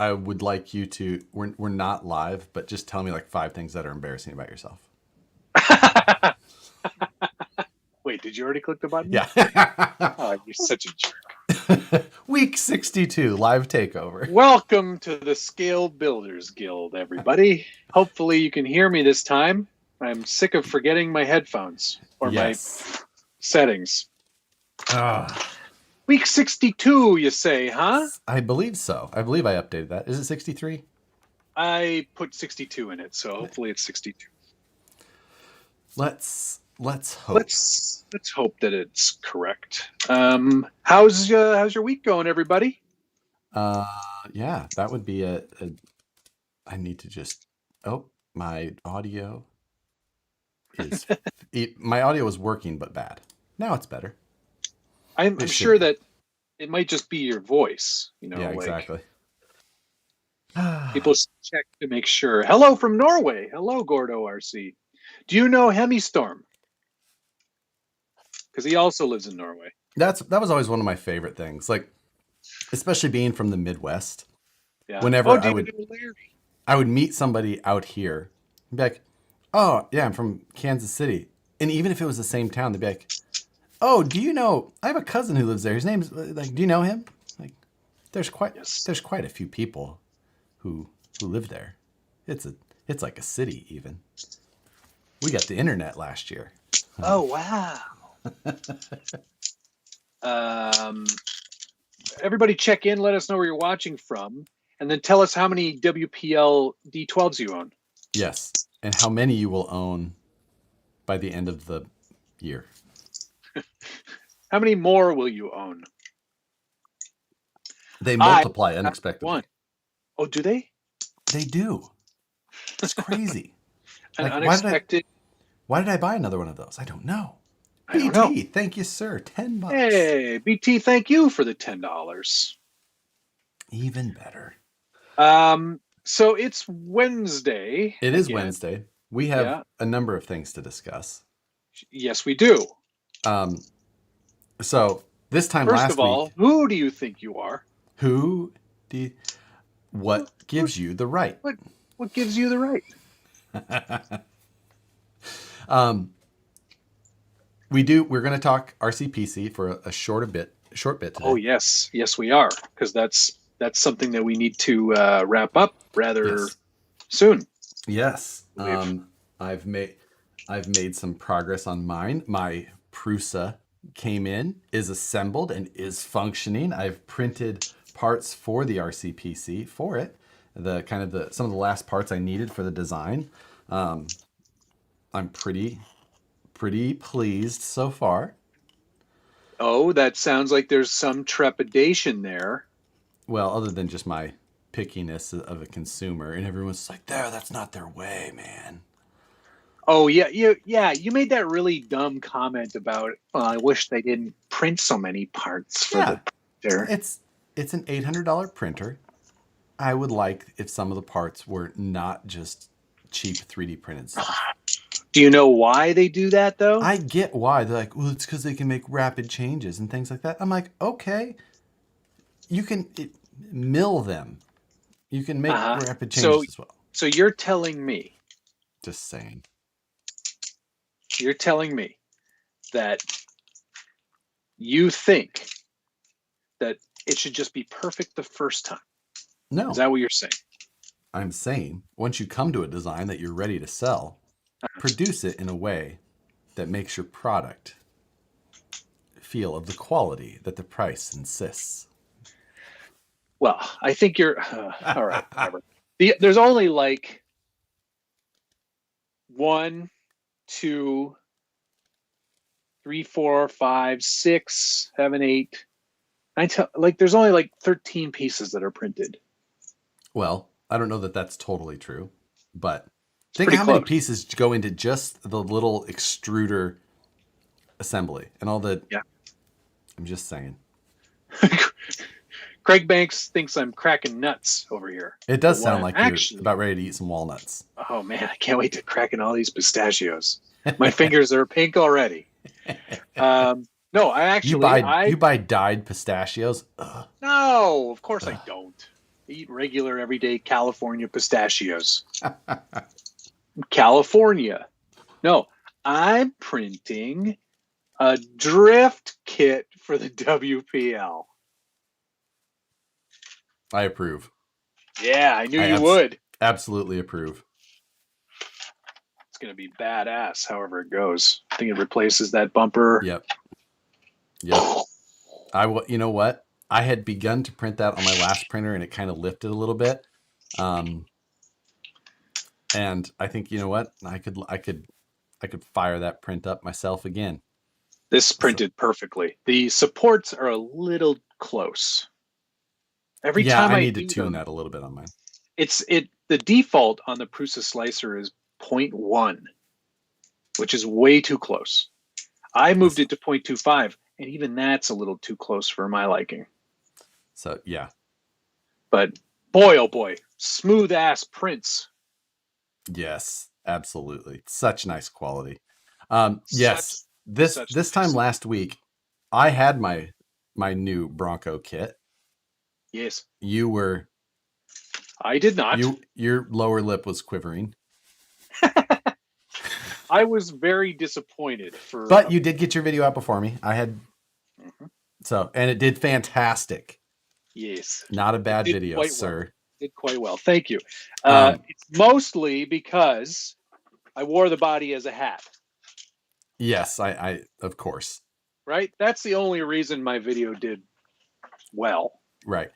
I would like you to. We're not live, but just tell me like 5 things that are embarrassing about yourself. Wait, did you already click the button? Yeah. Oh, you're such a jerk. Week 62 live takeover. Welcome to the Scale Builders Guild, everybody. Hopefully you can hear me this time. I'm sick of forgetting my headphones or my settings. Week 62, you say, huh? I believe so. I believe I updated that. Is it 63? I put 62 in it, so hopefully it's 62. Let's hope. Let's hope that it's correct. How's your week going, everybody? Yeah, that would be a I need to just. Oh, my audio is. My audio was working, but bad. Now it's better. I'm sure that it might just be your voice. Yeah, exactly. People check to make sure. Hello from Norway. Hello, Gordo RC. Do you know Hemistorm? Because he also lives in Norway. That was always one of my favorite things. Like, especially being from the Midwest. Yeah. Whenever I would meet somebody out here, and be like, "Oh, yeah, I'm from Kansas City," and even if it was the same town, they'd be like, "Oh, do you know? I have a cousin who lives there. His name's like, do you know him?" Like, there's quite a few people who live there. It's like a city even. We got the internet last year. Oh wow. Everybody check in, let us know where you're watching from, and then tell us how many WPL D12s you own. Yes, and how many you will own by the end of the year. How many more will you own? They multiply unexpectedly. One. Oh, do they? They do. It's crazy. Like, unexpected. Why did I buy another one of those? I don't know. BT, thank you, sir. $10. Hey, BT, thank you for the $10. Even better. So it's Wednesday. It is Wednesday. We have a number of things to discuss. Yes, we do. So this time First last week. First of all, who do you think you are? What gives you the right? What gives you the right? We're going to talk RCPC for a short bit today. Oh yes, we are, because that's something that we need to wrap up rather soon. Yes. I've made some progress on mine. My Prusa came in, is assembled, and is functioning. I've printed parts for the RCPC for it. Some of the last parts I needed for the design. I'm pretty pleased so far. Oh, that sounds like there's some trepidation there. Well, other than just my pickiness of a consumer, and everyone's like, that's not their way, man. Oh yeah, you made that really dumb comment about, I wish they didn't print so many parts for the printer. It's an $800 printer. I would like if some of the parts were not just cheap 3D printed stuff. Do you know why they do that, though? I get why. They're like, well, it's because they can make rapid changes and things like that. I'm like, okay. You can mill them. You can make rapid changes as well. So you're telling me... Just saying. You're telling me that you think that it should just be perfect the first time. No. Is that what you're saying? I'm saying, once you come to a design that you're ready to sell, produce it in a way that makes your product feel of the quality that the price insists. Well, I think you're... all right, whatever. There's only like 1, 2, 3, 4, 5, 6, 7, 8, 9. There's only like 13 pieces that are printed. Well, I don't know that that's totally true, but think how many pieces go into just the little extruder assembly and all the. Yeah. I'm just saying. Craig Banks thinks I'm cracking nuts over here. It does sound like you're about ready to eat some walnuts. Oh man, I can't wait to crack in all these pistachios. My fingers are pink already. No, I actually... You buy dyed pistachios? Ugh. No, of course I don't. Eat regular, everyday California pistachios. California. No, I'm printing a drift kit for the WPL. I approve. Yeah, I knew you would. Absolutely approve. It's going to be badass, however it goes. I think it replaces that bumper. Yep. You know what? I had begun to print that on my last printer, and it kind of lifted a little bit. And I think, you know what? I could fire that print up myself again. This printed perfectly. The supports are a little close. Every time I need to tune that a little bit on mine. The default on the Prusa slicer is 0.1, which is way too close. I moved it to 0.25, and even that's a little too close for my liking. So yeah. But boy, oh boy, smooth ass prints. Yes, absolutely. Such nice quality. Yes, this time last week, I had my new Bronco kit. Yes. You were. I did not. Your lower lip was quivering. I was very disappointed But you did get your video out before me. I had. Mm-hmm. So, and it did fantastic. Yes. Not a bad video, sir. Well. Did quite well. Thank you. It's mostly because I wore the body as a hat. Yes, I of course. Right? That's the only reason my video did well. Right.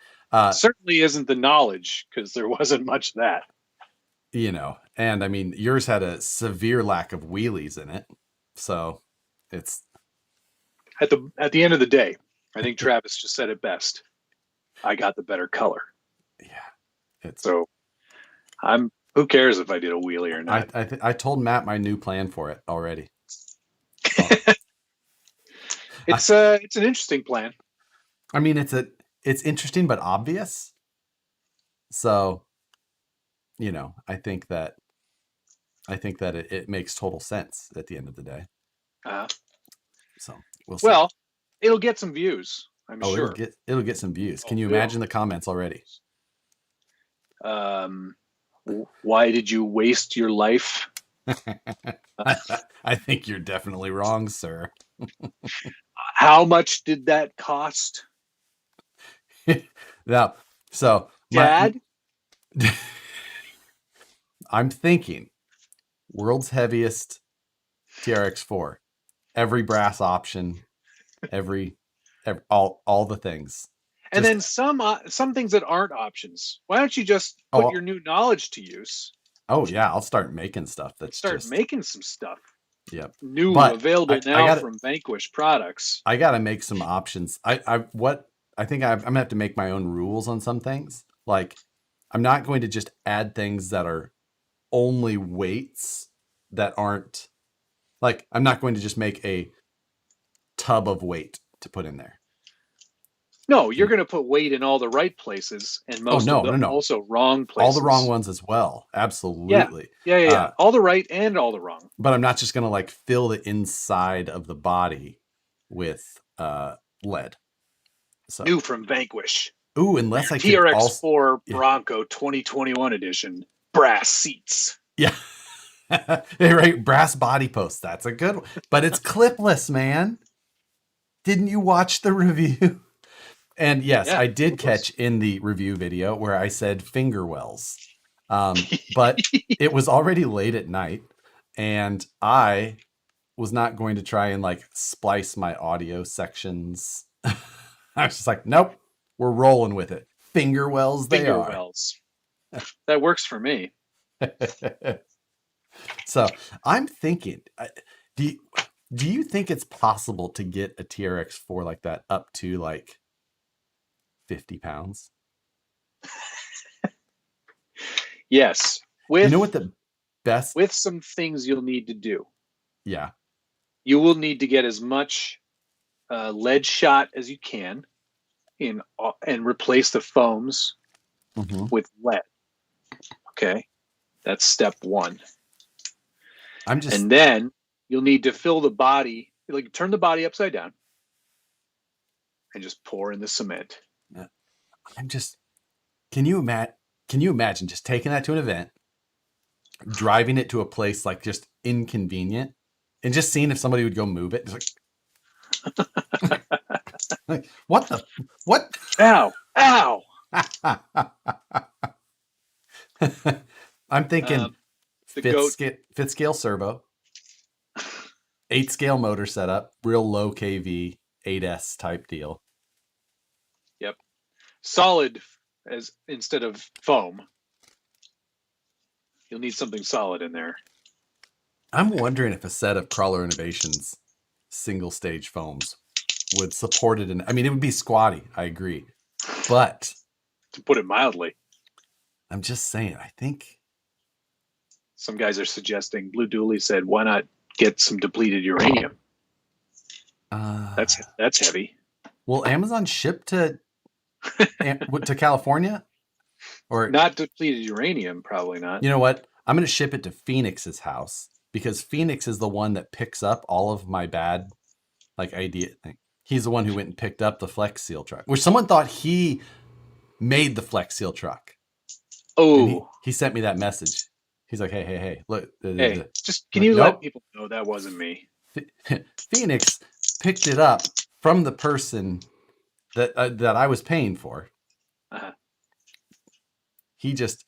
Certainly isn't the knowledge, because there wasn't much of that. You know, and I mean, yours had a severe lack of wheelies in it. So it's at the end of the day, I think Travis just said it best. I got the better color. Yeah. So who cares if I did a wheelie or not? I told Matt my new plan for it already. It's an interesting plan. I mean, it's interesting but obvious. So, you know, I think that it makes total sense at the end of the day. So we'll see. Well, it'll get some views, I'm sure. It'll get some views. Can you imagine the comments already? Why did you waste your life? I think you're definitely wrong, sir. How much did that cost? Now, so Dad, I'm thinking world's heaviest TRX4, every brass option, all the things. And then some things that aren't options. Why don't you just put your new knowledge to use? Oh yeah, I'll start making stuff. Making some stuff. Yep. Available now from Vanquish products. I got to make some options. I think I'm gonna have to make my own rules on some things. Like, I'm not going to just add things that are only weights that aren't, like, I'm not going to just make a tub of weight to put in there. No, you're going to put weight in all the right places, and most of them also wrong places. All the wrong ones as well. Absolutely. Yeah. All the right and all the wrong. But I'm not just going to like fill the inside of the body with lead. So new from Vanquish. Ooh, unless I could TRX4 Bronco 2021 edition brass seats. Yeah. Right, brass body posts. That's a good one. But it's clipless, man. Didn't you watch the review? And yes, I did catch in the review video where I said finger wells. But it was already late at night, and I was not going to try and like splice my audio sections. I was just like, nope, we're rolling with it. Finger wells, finger wells. That works for me. So I'm thinking, do you think it's possible to get a TRX4 like that up to like 50 pounds? Yes. You know what the best? With some things you'll need to do. Yeah. You will need to get as much lead shot as you can and replace the foams with lead. Okay. That's step one. And then you'll need to fill the body, like turn the body upside down and just pour in the cement. Can you imagine just taking that to an event, driving it to a place like just inconvenient, and just seeing if somebody would go move it? It's like what? Ow! I'm thinking The fifth scale servo, 8 scale motor setup, real low kV, 8S type deal. Yep. Solid as instead of foam. You'll need something solid in there. I'm wondering if a set of Crawler Innovations single stage foams would support it. I mean, it would be squatty. I agree. But to put it mildly, I'm just saying, I think some guys are suggesting, Blue Dooley said, why not get some depleted uranium? That's heavy. Will Amazon ship to California? Or not depleted uranium? Probably not. You know what? I'm going to ship it to Phoenix's house because Phoenix is the one that picks up all of my bad idea thing. He's the one who went and picked up the Flex Seal truck, which someone thought he made the Flex Seal truck. Oh, he sent me that message. He's like, hey, look. Hey, just can you let people know that wasn't me? Phoenix picked it up from the person that I was paying for. Uh-huh. He just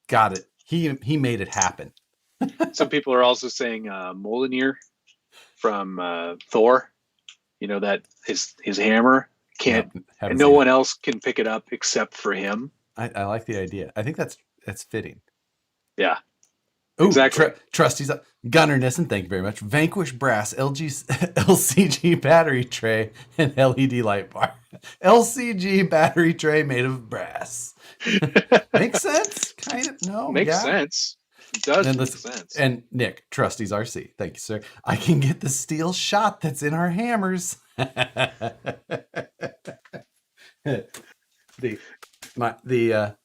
got it. He made it happen. Some people are also saying Mjolnir from Thor. You know that his hammer can't, and no one else can pick it up except for him. I like the idea. I think that's fitting. Yeah. Ooh, exactly. Trusty's up. Gunnerness, and thank you very much. Vanquish Brass, LCG battery tray, and LED light bar. LCG battery tray made of brass. Makes sense? Kind of. No. Makes sense. It does make sense. And Nick, Trusty's RC. Thank you, sir. I can get the steel shot that's in our hammers. the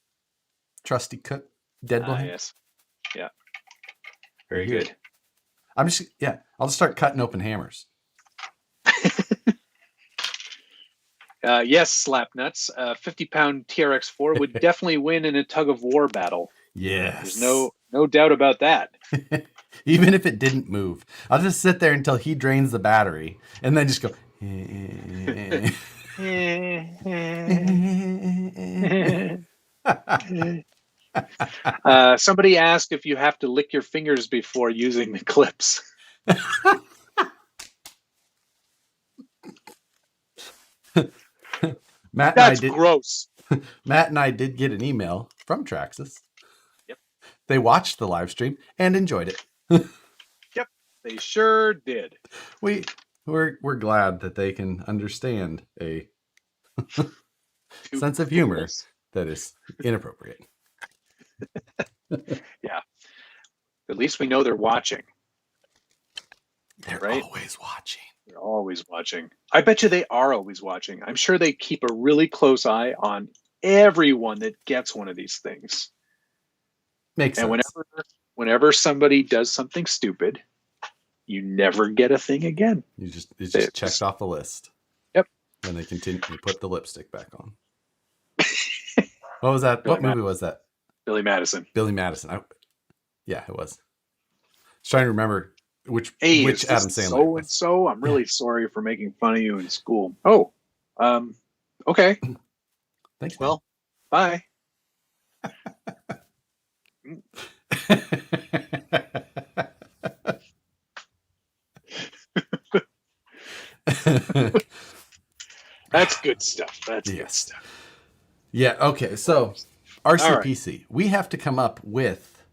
Trusty Cook dead boy. Yes. Yeah. Very good. I'll just start cutting open hammers. Yes, Slapnuts. 50-pound TRX4 would definitely win in a tug of war battle. Yes. There's no doubt about that. Even if it didn't move, I'll just sit there until he drains the battery, and then just go. Somebody asked if you have to lick your fingers before using the clips. That's gross. Matt and I did get an email from Traxxas. Yep. They watched the live stream and enjoyed it. Yep, they sure did. We're glad that they can understand a sense of humor that is inappropriate. Yeah. At least we know they're watching. They're always watching. They're always watching. I bet you they are always watching. I'm sure they keep a really close eye on everyone that gets one of these things. Makes sense. And whenever somebody does something stupid, you never get a thing again. It's just checked off the list. Yep. And they continue to put the lipstick back on. What was that? What movie was that? Billy Madison. Billy Madison. Yeah, it was. I was trying to remember which Adam Sandler. So I'm really sorry for making fun of you in school. Oh, okay. Thanks. Well, bye. That's good stuff. Good stuff. Yeah. Okay. So RCPC, right. We have to come up with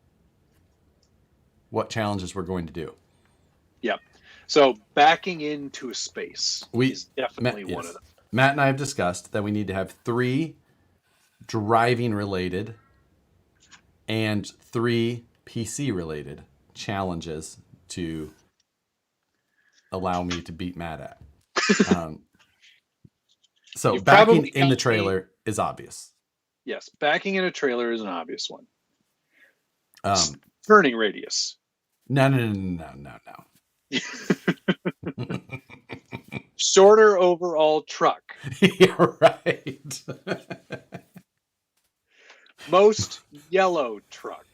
what challenges we're going to do. Yep. So backing into a space is definitely one of them. Matt and I have discussed that we need to have 3 driving related and 3 PC related challenges to allow me to beat Matt at. So backing in the trailer is obvious. Yes, backing in a trailer is an obvious one. Turning radius. No. Shorter overall truck. You're right. Most yellow truck.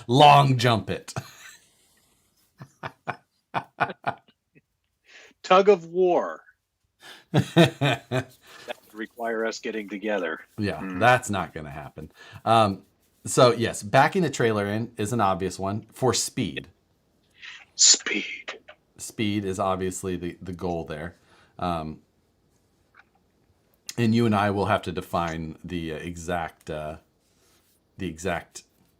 Long jump it. Tug of war. That would require us getting together. Yeah, that's not going to happen. So, yes, backing the trailer in is an obvious one for speed. Speed is obviously the goal there. And you and I will have to define the exact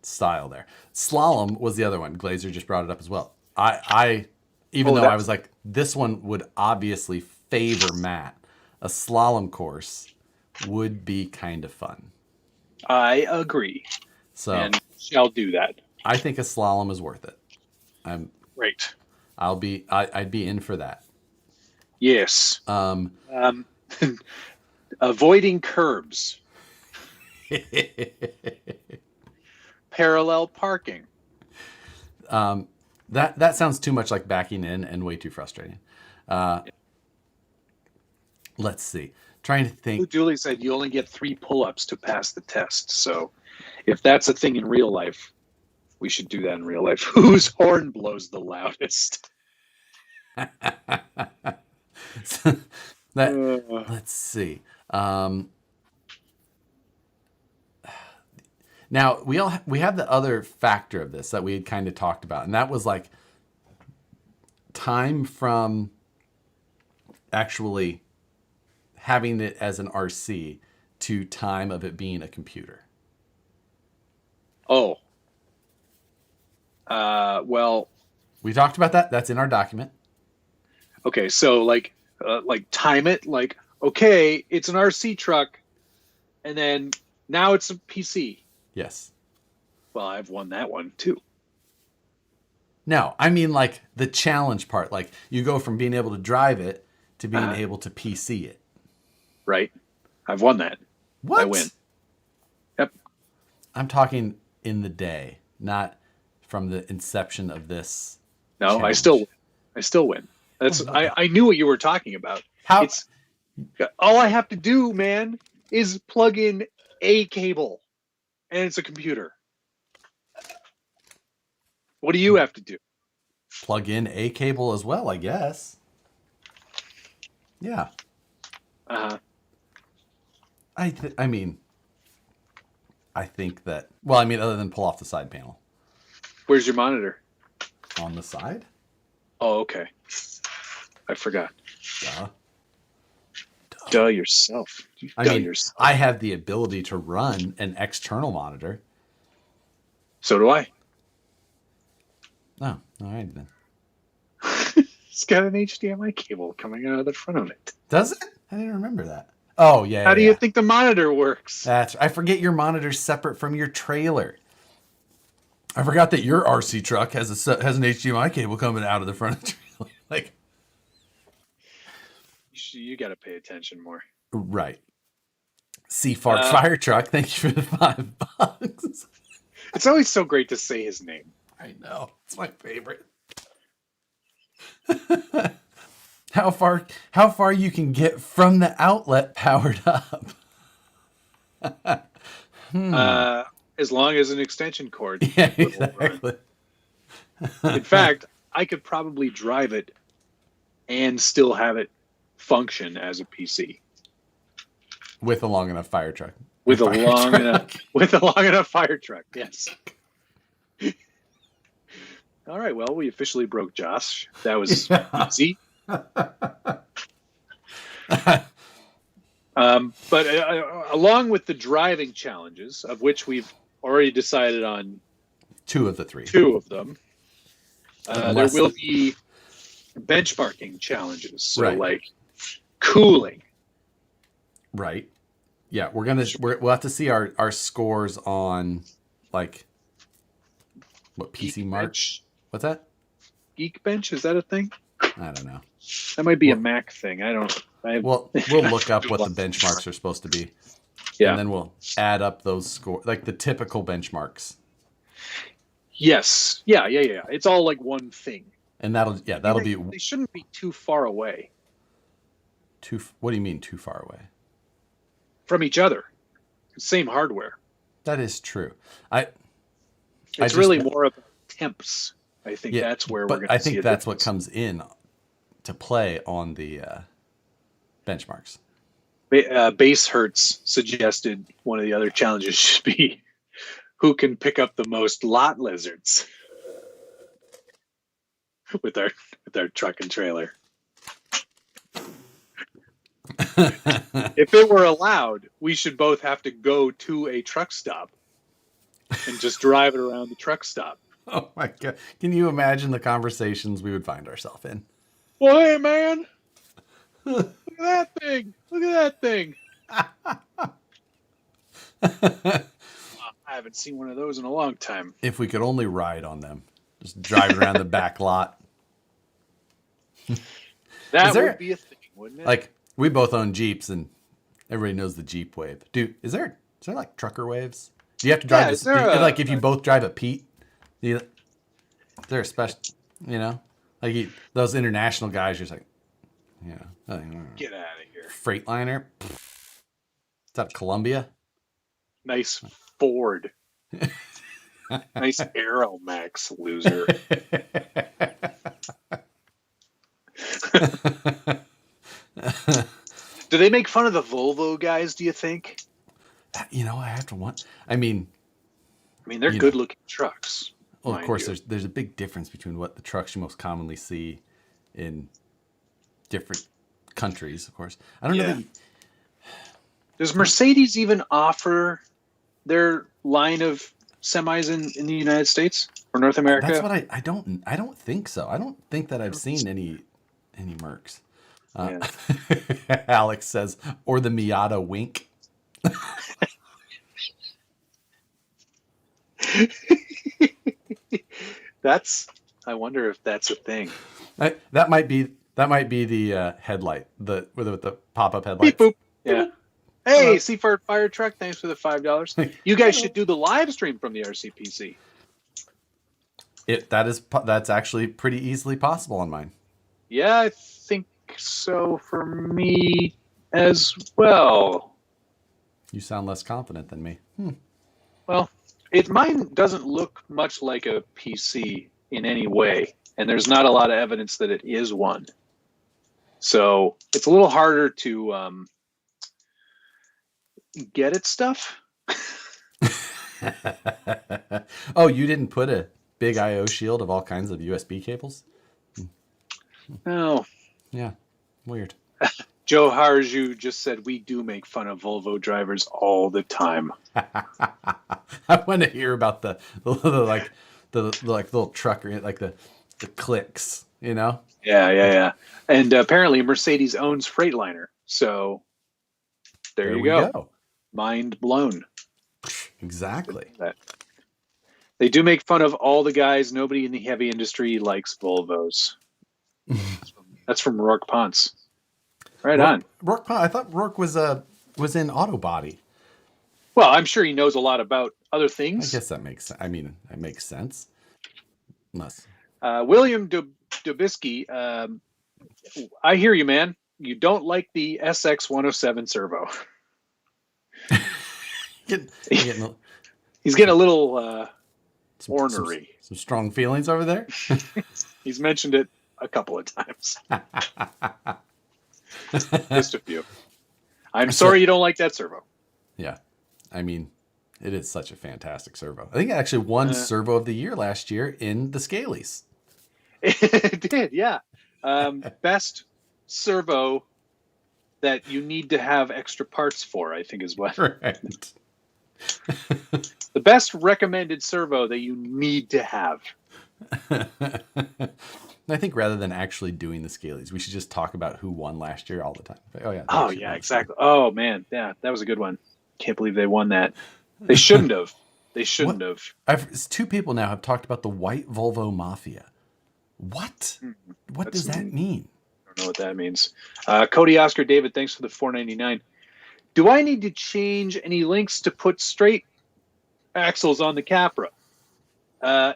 style there. Slalom was the other one. Glazer just brought it up as well. I even though I was like, this one would obviously favor Matt, a slalom course would be kind of fun. I agree. So, and shall do that. I think a slalom is worth it. Great. I'd be in for that. Yes. Avoiding curbs. Parallel parking. That sounds too much like backing in and way too frustrating. Let's see. Trying to think. Julie said you only get 3 pull-ups to pass the test. So if that's a thing in real life, we should do that in real life. Whose horn blows the loudest? Let's see. Now we have the other factor of this that we had kind of talked about, and that was like time from actually having it as an RC to time of it being a computer. Oh. Well, we talked about that. That's in our document. Okay, so like time it, like, okay, it's an RC truck, and then now it's a PC. Yes. Well, I've won that one too. No, I mean like the challenge part. Like you go from being able to drive it to being able to PC it. Right. I've won that. What? I win. Yep. I'm talking in the day, not from the inception of this. No, challenge. I still win. That's I knew what you were talking about. How? It's all I have to do, man, is plug in a cable, and it's a computer. What do you have to do? Plug in a cable as well, I guess. Yeah. I think that. Well, I mean, other than pull off the side panel. Where's your monitor? On the side. Oh, okay. I forgot. Duh. Duh yourself. Yourself. I have the ability to run an external monitor. So do I. Oh, all right then. It's got an HDMI cable coming out of the front of it. Does it? I didn't remember that. Oh, yeah. How do you think the monitor works? I forget your monitor's separate from your trailer. I forgot that your RC truck has an HDMI cable coming out of the front of the trailer. Like, you got to pay attention more. Right. Fart Fire Truck. Thank you for the $5. It's always so great to say his name. I know. It's my favorite. How far you can get from the outlet powered up? As long as an extension cord. Yeah, exactly. In fact, I could probably drive it and still have it function as a PC. With a long enough fire truck. With a long enough fire truck, yes. All right, well, we officially broke Josh. That was easy. But along with the driving challenges, of which we've already decided on 2 of the 3. 2 of them, there will be benchmarking challenges. So like cooling. Right. Yeah, we'll have to see our scores on like what PC March. What's that? Geekbench, is that a thing? I don't know. That might be a Mac thing. We'll look up what the benchmarks are supposed to be. Yeah. And then we'll add up those scores, like the typical benchmarks. Yes. Yeah. It's all like one thing. And that'll be. They shouldn't be too far away. What do you mean too far away? From each other. Same hardware. That is true. I It's just really more about temps. I think yeah, that's where we're but going I to see think a that's what difference. comes in to play on the benchmarks. Base Hertz suggested one of the other challenges should be who can pick up the most lot lizards with our truck and trailer. If it were allowed, we should both have to go to a truck stop and just drive it around the truck stop. Oh my god! Can you imagine the conversations we would find ourselves in? Well, hey man, look at that thing! Look at that thing! I haven't seen one of those in a long time. If we could only ride on them, just driving around the back lot. That would be a thing, wouldn't it? Like, we both own Jeeps, and everybody knows the Jeep wave. Dude, is there like trucker waves? Do you have to drive this? Like, if you both drive a Pete, is there a special, like those international guys, you're just like, get out of here. Freightliner? Is that Columbia? Nice Ford. Nice Aeromax, loser. Do they make fun of the Volvo guys, do you think? I have to want. I mean, they're good-looking trucks. Well, of course, there's a big difference between what the trucks you most commonly see in different countries, of course. I don't know. Does Mercedes even offer their line of semis in the United States or North America? That's what I don't think so. I don't think that I've seen any Mercs. Alex says, or the Miata wink. I wonder if that's a thing. That might be the headlight, with the pop-up headlights. Beep boop. Yeah. Hey, Seaford Fire Truck, thanks for the $5. You guys should do the live stream from the RCPC. That's actually pretty easily possible on mine. Yeah, I think so for me as well. You sound less confident than me. Well, mine doesn't look much like a PC in any way, and there's not a lot of evidence that it is one. So it's a little harder to get at stuff. Oh, you didn't put a big I/O shield of all kinds of USB cables? No. Yeah, weird. Joe Harju just said we do make fun of Volvo drivers all the time. I want to hear about the little trucker, like the clicks, Yeah. And apparently Mercedes owns Freightliner, so there you go. Mind blown. Exactly. They do make fun of all the guys. Nobody in the heavy industry likes Volvos. That's from Rourke Ponce. Right on. Rourke Ponce. I thought Rourke was in auto body. Well, I'm sure he knows a lot about other things. I guess that makes sense. I mean, it makes sense. Unless William Dubisky, I hear you, man. You don't like the SX 107 servo. He's getting a little ornery. Some strong feelings over there. He's mentioned it a couple of times. Just a few. I'm sorry you don't like that servo. Yeah. I mean, it is such a fantastic servo. I think it actually won Servo of the Year last year in the Scalies. It did, yeah. Best servo that you need to have extra parts for, I think is what. Right. The best recommended servo that you need to have. I think rather than actually doing the Scalies, we should just talk about who won last year all the time. Oh, yeah. Oh, yeah, exactly. Oh, man. Yeah, that was a good one. Can't believe they won that. They shouldn't have. They shouldn't have. 2 people now have talked about the White Volvo Mafia. What? What does that mean? I don't know what that means. Cody Oscar David, thanks for the $4.99. Do I need to change any links to put straight axles on the Capra?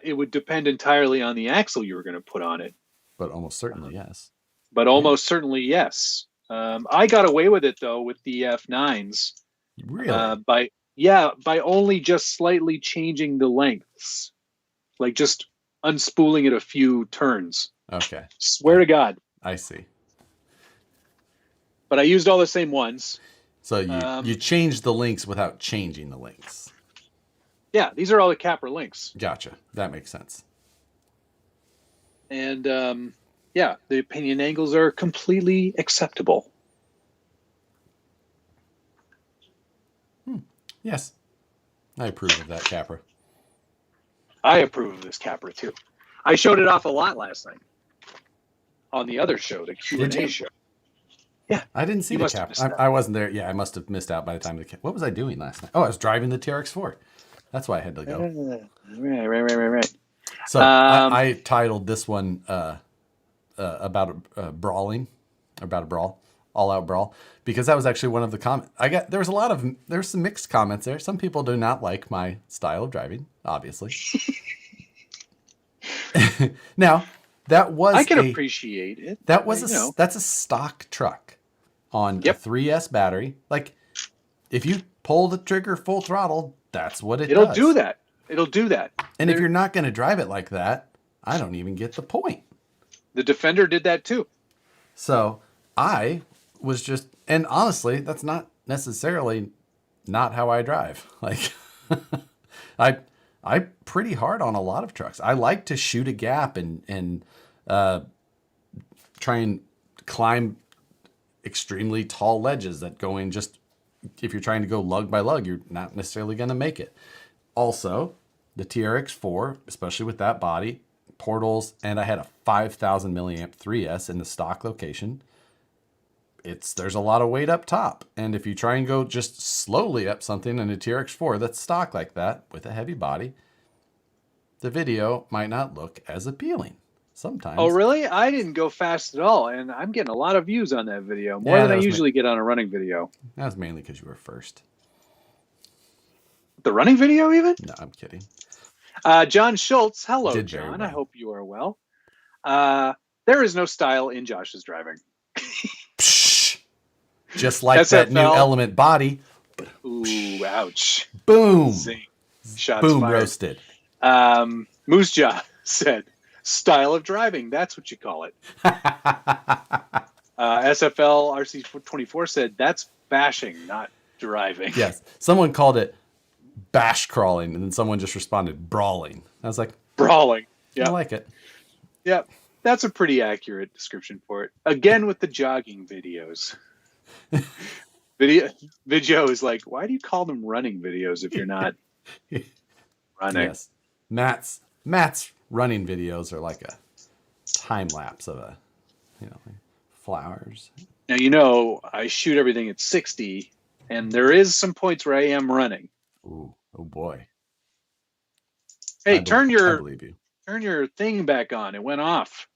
It would depend entirely on the axle you were going to put on it. But almost certainly, yes. Certainly, yes. I got away with it, though, with the F9s. Really? Yeah, by only just slightly changing the lengths, like just unspooling it a few turns. Okay. Swear to God. I see. But I used all the same ones. So you changed the links without changing the links. Yeah, these are all the capper links. Gotcha. That makes sense. And yeah, the opinion angles are completely acceptable. Yes. I approve of that capper. I approve of this capper too. I showed it off a lot last night on the other show, the Q&A show. Yeah. I didn't see the capper. I wasn't there. Yeah, I must have missed out by the time the capper. What was I doing last night? Oh, I was driving the TRX4. That's why I had to go. Right. So I titled this one about brawling, about a brawl, all out brawl, because that was actually one of the comments I got. There was some mixed comments there. Some people do not like my style of driving, obviously. Now, that was I can appreciate it. That was that's a stock truck on a 3S battery. Like, if you pull the trigger full throttle, that's what it'll does. It'll do that. And if you're not going to drive it like that, I don't even get the point. The Defender did that too. So I was just, and honestly, that's not necessarily not how I drive. Like, I'm pretty hard on a lot of trucks. I like to shoot a gap and try and climb extremely tall ledges that go in just, if you're trying to go lug by lug, you're not necessarily going to make it. Also, the TRX4, especially with that body, portals, and I had a 5,000 milliamp 3S in the stock location. There's a lot of weight up top. And if you try and go just slowly up something in a TRX4 that's stock like that with a heavy body, the video might not look as appealing sometimes. Oh, really? I didn't go fast at all. And I'm getting a lot of views on that video, more than I usually get on a running video. That was mainly because you were first. The running video even? No, I'm kidding. John Schultz. Hello, John. Well. I hope you are well. There is no style in Josh's driving. Just like SFL. That new Element body. Ooh, ouch. Boom. Zing. Shots Boom, fired. Roasted. Moose Jaw said, style of driving. That's what you call it. SFL RC24 said, that's bashing, not driving. Yes. Someone called it bash crawling, and then someone just responded brawling. I was like, brawling. Yeah. I like it. Yeah. That's a pretty accurate description for it. Again, with the jogging videos. Video is like, why do you call them running videos if you're not running? Yes. Matt's running videos are like a time lapse of flowers. Now, I shoot everything at 60, and there is some points where I am running. Ooh, oh boy. Hey, turn your thing back on. It went off.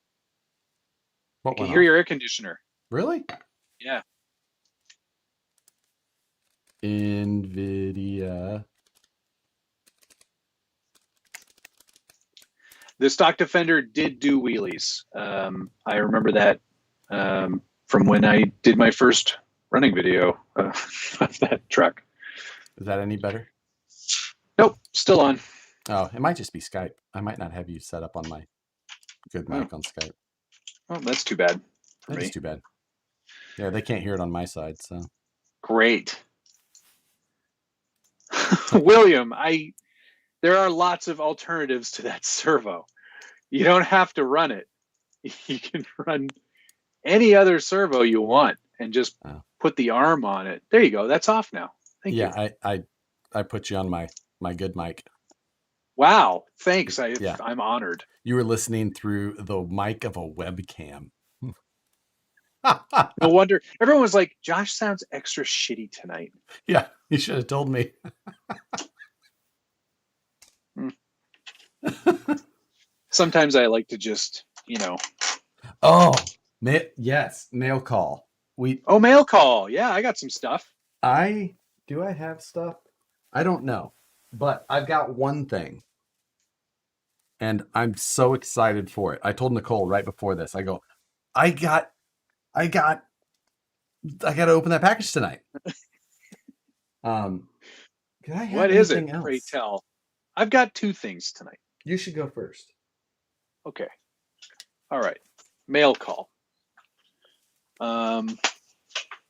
What I can hear your air conditioner. Really? Yeah. NVIDIA. The stock Defender did do wheelies. I remember that from when I did my first running video of that truck. Is that any better? Nope, still on. Oh, it might just be Skype. I might not have you set up on my good mic on Skype. Oh, that's too bad for me. That's too bad. Yeah, they can't hear it on my side, so. Great. William, there are lots of alternatives to that servo. You don't have to run it. You can run any other servo you want and just put the arm on it. There you go. That's off now. Thank you. Yeah, I put you on my good mic. Wow. Thanks. I'm honored. You were listening through the mic of a webcam. No wonder. Everyone was like, Josh sounds extra shitty tonight. Yeah, you should have told me. Sometimes I like to just, Oh, yes, mail call. Mail call. Yeah, I got some stuff. Do I have stuff? I don't know, but I've got one thing. And I'm so excited for it. I told Nicole right before this, I go, I got to open that package tonight. Can I have What is it? anything Pray else? tell. I've got 2 things tonight. You should go first. Okay. All right. Mail call.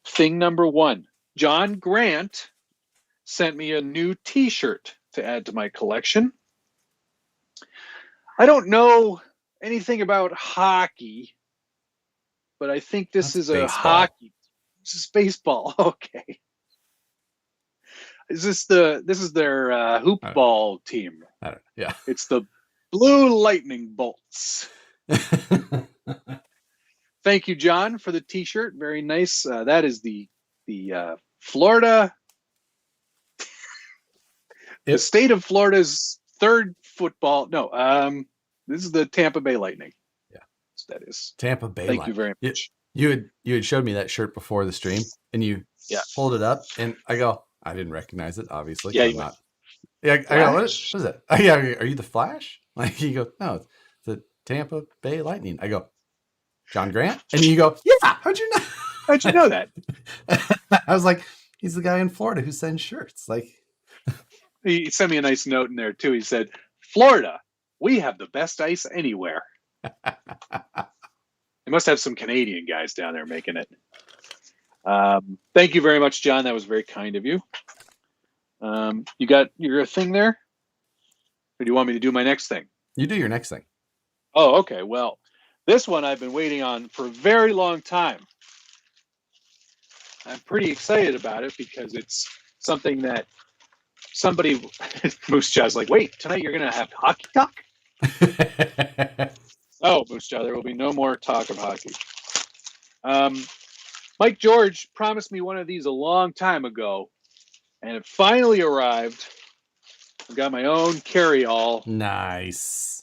Thing number 1. John Grant sent me a new T-shirt to add to my collection. I don't know anything about hockey, but I think this That's is a baseball. hockey. This is baseball. Okay. This is their hoop ball team. I don't know. Yeah. It's the Blue Lightning Bolts. Thank you, John, for the T-shirt. Very nice. That is the Florida, the state of Florida's third football. No, this is the Tampa Bay Lightning. Yeah, so that is Tampa Bay. Thank you very much. You had showed me that shirt before the stream, and you pulled it up, and I go, I didn't recognize it, obviously. Yeah, I'm not. Yeah, I go, what is it? Oh, yeah, are you the Flash? Like you go, no, it's the Tampa Bay Lightning. I go, John Grant, and you go, yeah. How'd you know? How'd you know that? I was like, he's the guy in Florida who sends shirts. Like, he sent me a nice note in there too. He said, "Florida, we have the best ice anywhere." They must have some Canadian guys down there making it. Thank you very much, John. That was very kind of you. You got your thing there? Or do you want me to do my next thing? You do your next thing. Oh, okay. Well, this one I've been waiting on for a very long time. I'm pretty excited about it because it's something that somebody, Moose Jaw's like, wait, tonight you're going to have hockey talk? Oh, Moose Jaw, there will be no more talk of hockey. Mike George promised me one of these a long time ago, and it finally arrived. I've got my own carry-all. Nice.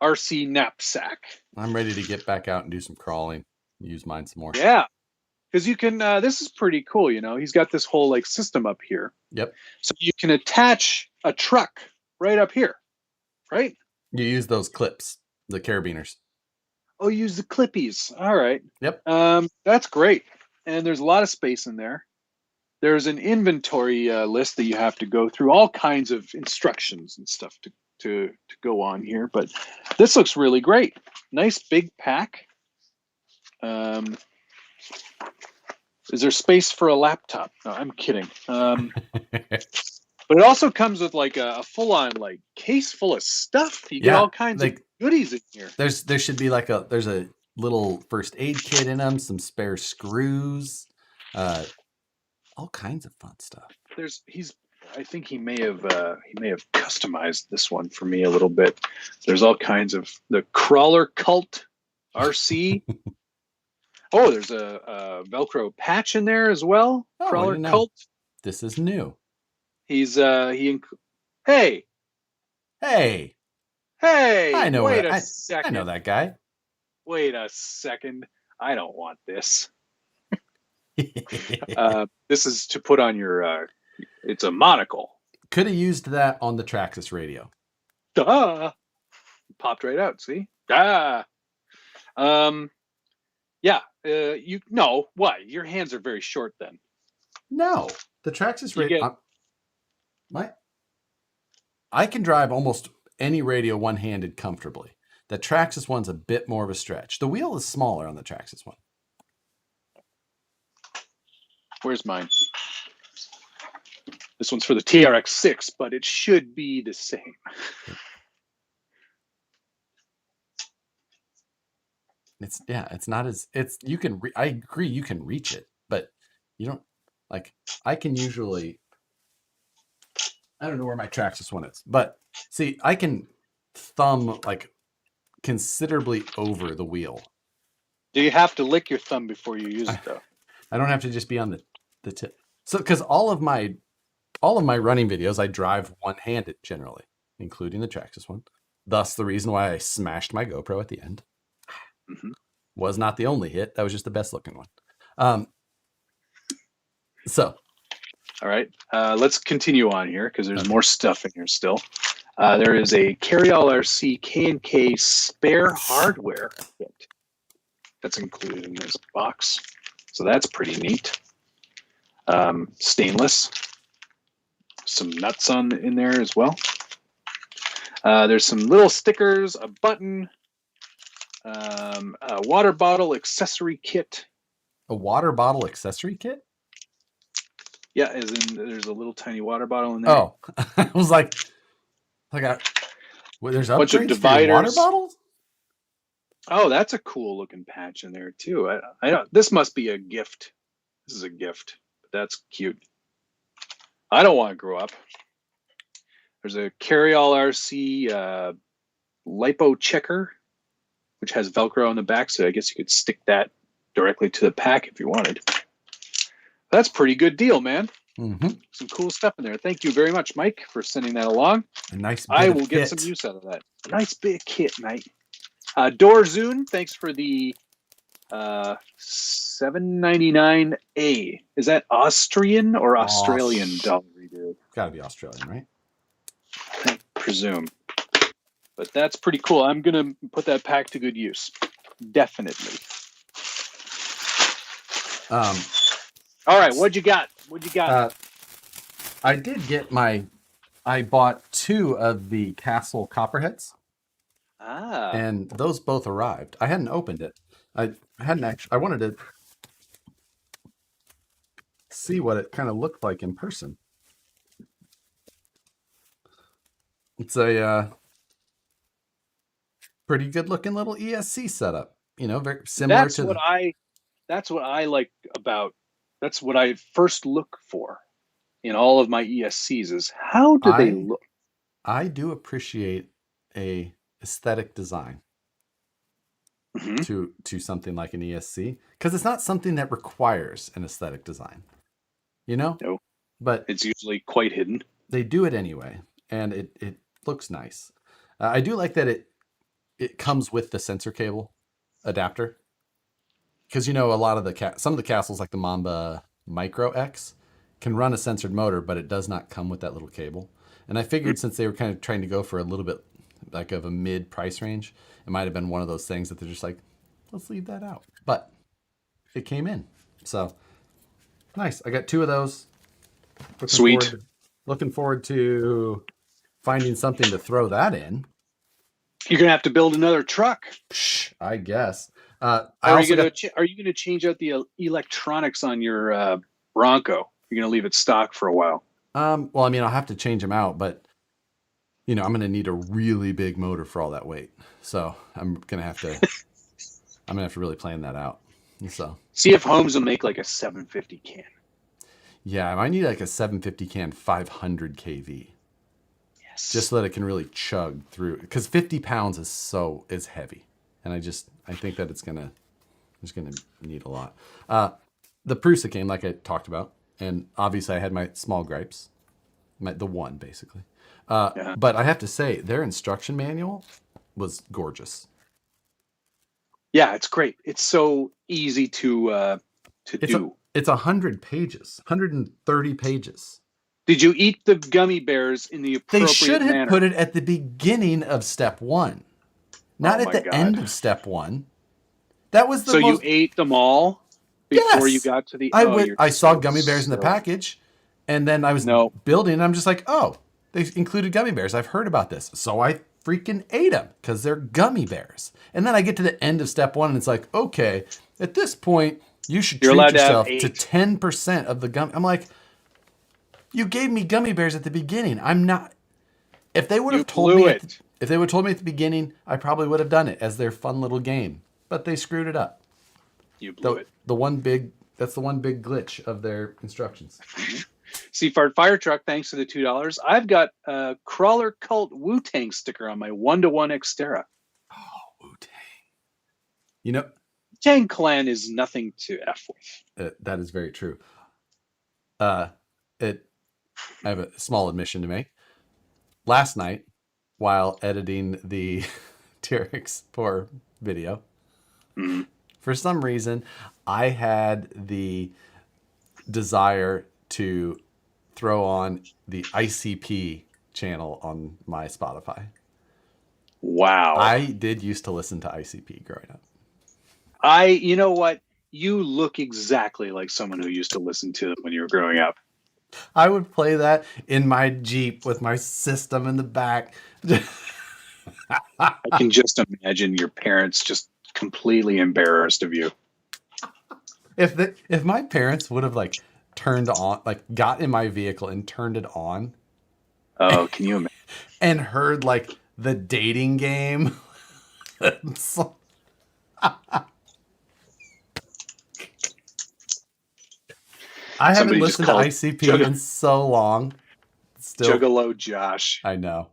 RC knapsack. I'm ready to get back out and do some crawling. Use mine some more. Yeah, because you can. This is pretty cool. You know, he's got this whole like system up here. Yep. So you can attach a truck right up here, right? You use those clips, the carabiners. Oh, use the clippies. All right. Yep. That's great. And there's a lot of space in there. There's an inventory list that you have to go through, all kinds of instructions and stuff to go on here. But this looks really great. Nice big pack. Is there space for a laptop? No, I'm kidding. But it also comes with like a full-on like case full of stuff. You get all kinds of goodies in here. There should be like there's a little first aid kit in them, some spare screws, all kinds of fun stuff. I think he may have customized this one for me a little bit. There's all kinds of the Crawler Cult RC. Oh, there's a Velcro patch in there as well. Oh, Crawler Cult. This is new. Hey. I know. Wait a second. I know that guy. Wait a second. I don't want this. This is to put on your. It's a monocle. Could have used that on the Traxxas radio. Duh. Popped right out. See? Yeah. What? Your hands are very short then. No, the Traxxas radio. I can drive almost any radio one-handed comfortably. The Traxxas one's a bit more of a stretch. The wheel is smaller on the Traxxas one. Where's mine? This one's for the TRX6, but it should be the same. It's not as you can. I agree, you can reach it, but you don't like. I can usually. I don't know where my Traxxas one is, but see, I can thumb like considerably over the wheel. Do you have to lick your thumb before you use it though? I don't have to just be on the tip. So because all of my running videos, I drive one-handed generally, including the Traxxas one. Thus, the reason why I smashed my GoPro at the end. Mm-hmm. Was not the only hit. That was just the best looking one. All right, let's continue on here because there's more stuff in here still. There is a Carry-All RC K&K spare hardware kit that's included in this box. So that's pretty neat. Stainless some nuts in there as well. There's some little stickers, a button, a water bottle accessory kit. A water bottle accessory kit? Yeah, as in there's a little tiny water bottle in there. Oh, I was like, there's bunch of upgrades for your water dividers. bottles? Oh, that's a cool looking patch in there too. I don't. This must be a gift. This is a gift. But that's cute. I don't want to grow up. There's a Carryall RC lipo checker, which has Velcro on the back, so I guess you could stick that directly to the pack if you wanted. That's a pretty good deal, man. Mm-hmm. Some cool stuff in there. Thank you very much, Mike, for sending that along. A nice bit I of will get kit. some use out of that. A nice bit of kit, mate. Doorzoon, thanks for the $7.99A. Is that Austrian or Australian dollar? Gotta be Australian, right? I presume. But that's pretty cool. I'm gonna put that pack to good use. Definitely. All right, what'd you got? I did get I bought 2 of the Castle Copperheads. And those both arrived. I hadn't opened it. I wanted to see what it kind of looked like in person. It's a pretty good looking little ESC setup. Very similar that's what I like about. That's what I first look for in all of my ESCs is how do they look? I do appreciate a aesthetic design to something like an ESC because it's not something that requires an aesthetic design. No, but it's usually quite hidden. They do it anyway, and it looks nice. I do like that it comes with the sensor cable adapter because a lot of some of the castles like the Mamba Micro X can run a censored motor, but it does not come with that little cable. And I figured since they were kind of trying to go for a little bit like of a mid price range, it might have been one of those things that they're just like, let's leave that out. But it came in, so nice. I got 2 of those. Sweet. Looking forward to finding something to throw that in. You're gonna have to build another truck. I guess. Are you gonna change out the electronics on your Bronco? You're gonna leave it stock for a while. Well, I'll have to change them out, but I'm gonna need a really big motor for all that weight. So I'm gonna have to really plan that out. So see if Holmes will make like a 750 can. Yeah, I need like a 750 can 500 kV. Yes. Just so that it can really chug through, because 50 pounds is heavy, and I think that it's gonna need a lot. The Prusa came like I talked about, and obviously I had my small gripes, the one basically. But I have to say their instruction manual was gorgeous. Yeah, it's great. It's so easy to do. It's 100 pages, 130 pages. Did you eat the gummy bears in the appropriate manner? They should have put it at the beginning of step 1, not at the end of step 1. That was the you ate them all before you got to the. I saw gummy bears in the package, and then I was building, and I'm just like, oh, they included gummy bears. I've heard about this, so I freaking ate them because they're gummy bears. And then I get to the end of step 1, and it's like, okay, at this point, you should treat yourself to 10% of the gum. I'm like, you gave me gummy bears at the beginning. I'm not. If they would have told me, at the beginning, I probably would have done it as their fun little game. But they screwed it up. You blew it. That's the one big glitch of their instructions. Seafart Fire Truck, thanks for the $2. I've got a Crawler Cult Wu-Tang sticker on my 1-to-1 Xterra. Oh, Wu-Tang. Wu-Tang Clan is nothing to F with. That is very true. I have a small admission to make. Last night, while editing the TRX4 video, for some reason, I had the desire to throw on the ICP channel on my Spotify. Wow. I did used to listen to ICP growing up. You know what? You look exactly like someone who used to listen to it when you were growing up. I would play that in my Jeep with my system in the back. I can just imagine your parents just completely embarrassed of you. If my parents would have like turned on, like got in my vehicle and turned it on Oh, can you imagine? and heard like the dating game. I haven't Somebody just listened to called ICP in so long. Still, Juggalo Josh. I know.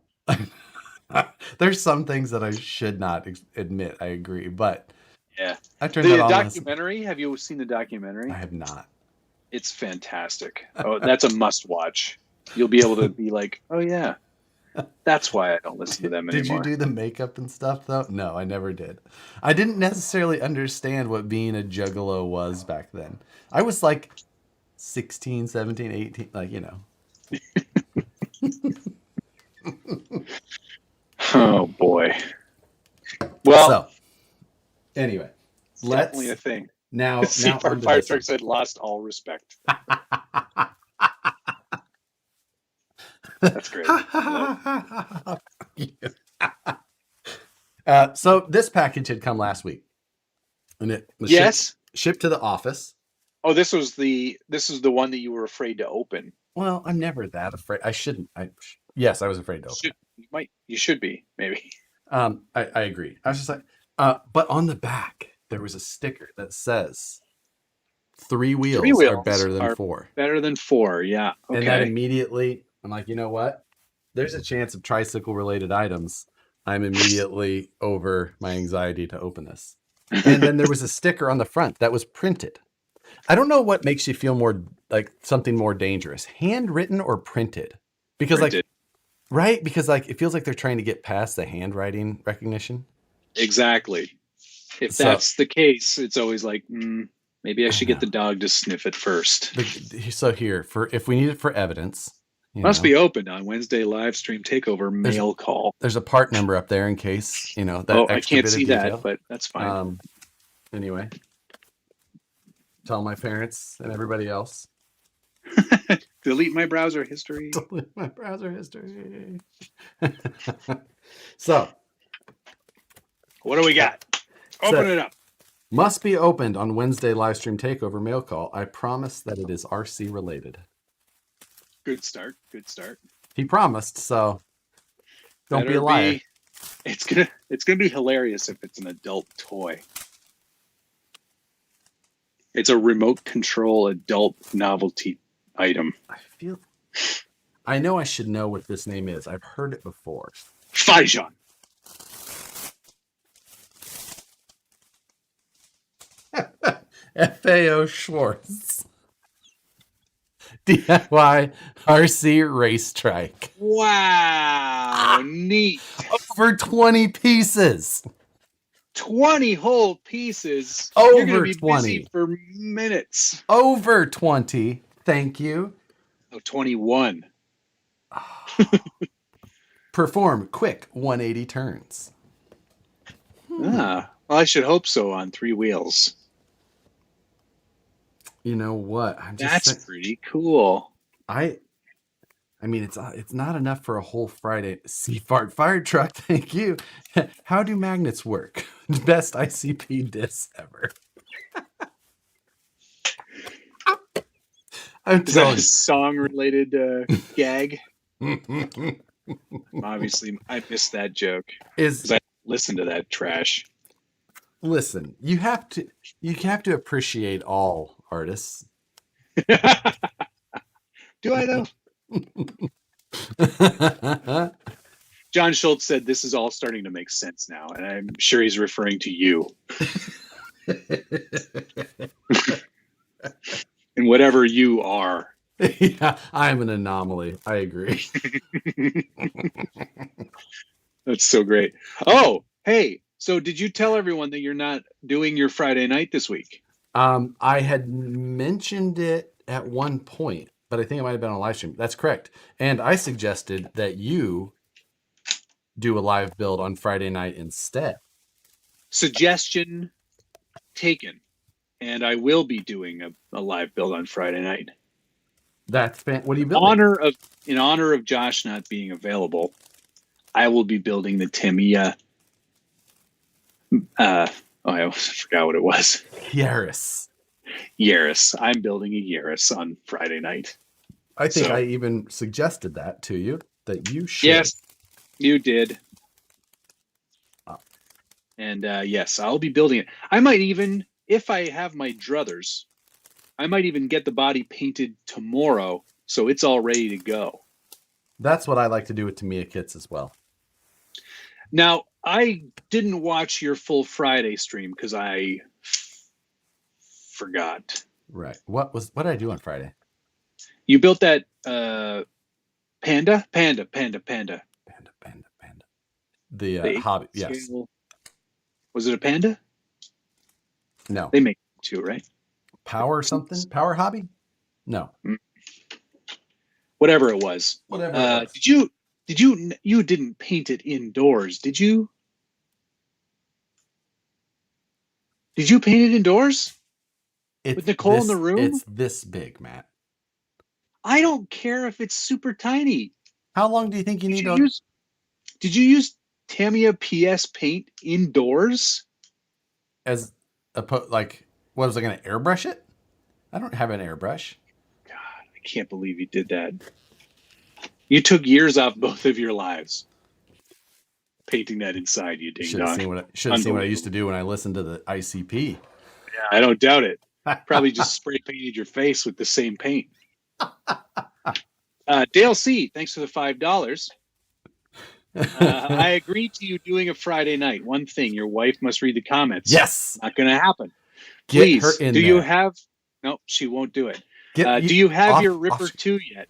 There's some things that I should not admit. I agree, but Yeah. I turned that The on. documentary, have you seen the documentary? I have not. It's fantastic. Oh, that's a must watch. You'll be able to be like, oh yeah, that's why I don't listen to them Did you anymore. do the makeup and stuff though? No, I never did. I didn't necessarily understand what being a juggalo was back then. I was like 16, 17, 18, like, you know. Oh boy. Well, So, anyway, let's definitely a thing. now Seafire Fire Truck said lost all respect. That's great. So this package had come last week, and it was shipped to the office. Oh, this is the one that you were afraid to open. Well, I'm never that afraid. I shouldn't. Yes, I was afraid to open. You should be, maybe. I agree. I was just like, but on the back there was a sticker that says, "3 wheels are better than 4." Better than 4, yeah. Okay. And that immediately, I'm like, you know what? There's a chance of tricycle-related items. I'm immediately over my anxiety to open this. And then there was a sticker on the front that was printed. I don't know what makes you feel more like something more dangerous, handwritten or printed. Because printed. Right? Because like it feels like they're trying to get past the handwriting recognition. Exactly. If that's the case, it's always like, maybe I should get the dog to sniff it first. So here, if we need it for evidence, must be opened on Wednesday live stream takeover mail call. There's a part number up there in case, that. Oh, I can't see that, but that's fine. Anyway, tell my parents and everybody else. Delete my browser history. Delete my browser history. So, what do we got? Open it up. Must be opened on Wednesday live stream takeover mail call. I promise that it is RC related. Good start. Good start. He promised, so don't be a liar. It's gonna be hilarious if it's an adult toy. It's a remote control adult novelty item. I know I should know what this name is. I've heard it before. Fajon. FAO Schwartz. DIY RC race trike. Wow, neat. Over 20 pieces. 20 whole pieces. Over You're gonna be 20. Busy for minutes. Over 20. Thank you. Oh, 21. Perform quick 180 turns. Well, I should hope so on 3 wheels. You know what? That's pretty cool. I mean, it's not enough for a whole Friday. Seafart Fire Truck, thank you. How do magnets work? Best ICP diss ever. Is that a song-related gag? Obviously, I missed that joke. Because I listened to that trash. Listen, you have to appreciate all artists. Do I though? John Schultz said this is all starting to make sense now, and I'm sure he's referring to you. And whatever you are. Yeah, I'm an anomaly. I agree. That's so great. Oh, hey. So did you tell everyone that you're not doing your Friday night this week? I had mentioned it at one point, but I think it might have been on a live stream. That's correct. And I suggested that you do a live build on Friday night instead. Suggestion taken. And I will be doing a live build on Friday night. That's what are you building? In honor of Josh not being available, I will be building the Tamiya. I forgot what it was. Yaris. Yaris. I'm building a Yaris on Friday night. I think I even suggested that to you, that you should. Yes, you did. And yes, I'll be building it. I might even, if I have my druthers, I might even get the body painted tomorrow so it's all ready to go. That's what I like to do with Tamiya kits as well. Now, I didn't watch your full Friday stream because I forgot. Right. What did I do on Friday? You built that panda. The hobby, yes. Scale. Was it a panda? No. They make it too, right? Power something? Power hobby? No. Whatever it was. Whatever it was. You didn't paint it indoors, did you? Did you paint it indoors? With Nicole in the room? It's this big, Matt. I don't care if it's super tiny. How long do you think you need to Did you use Tamiya PS paint indoors? As what was I going to airbrush it? I don't have an airbrush. God, I can't believe you did that. You took years off both of your lives painting that inside, you ding dong. Should have seen what I used to do when I listened to the ICP. Yeah, I don't doubt it. Probably just spray painted your face with the same paint. Dale C, thanks for the $5. I agree to you doing a Friday night. One thing, your wife must read the comments. Yes. Not going to happen. Please. Get her in there. You have... No, she won't do it. Do you have your Ripper 2 yet?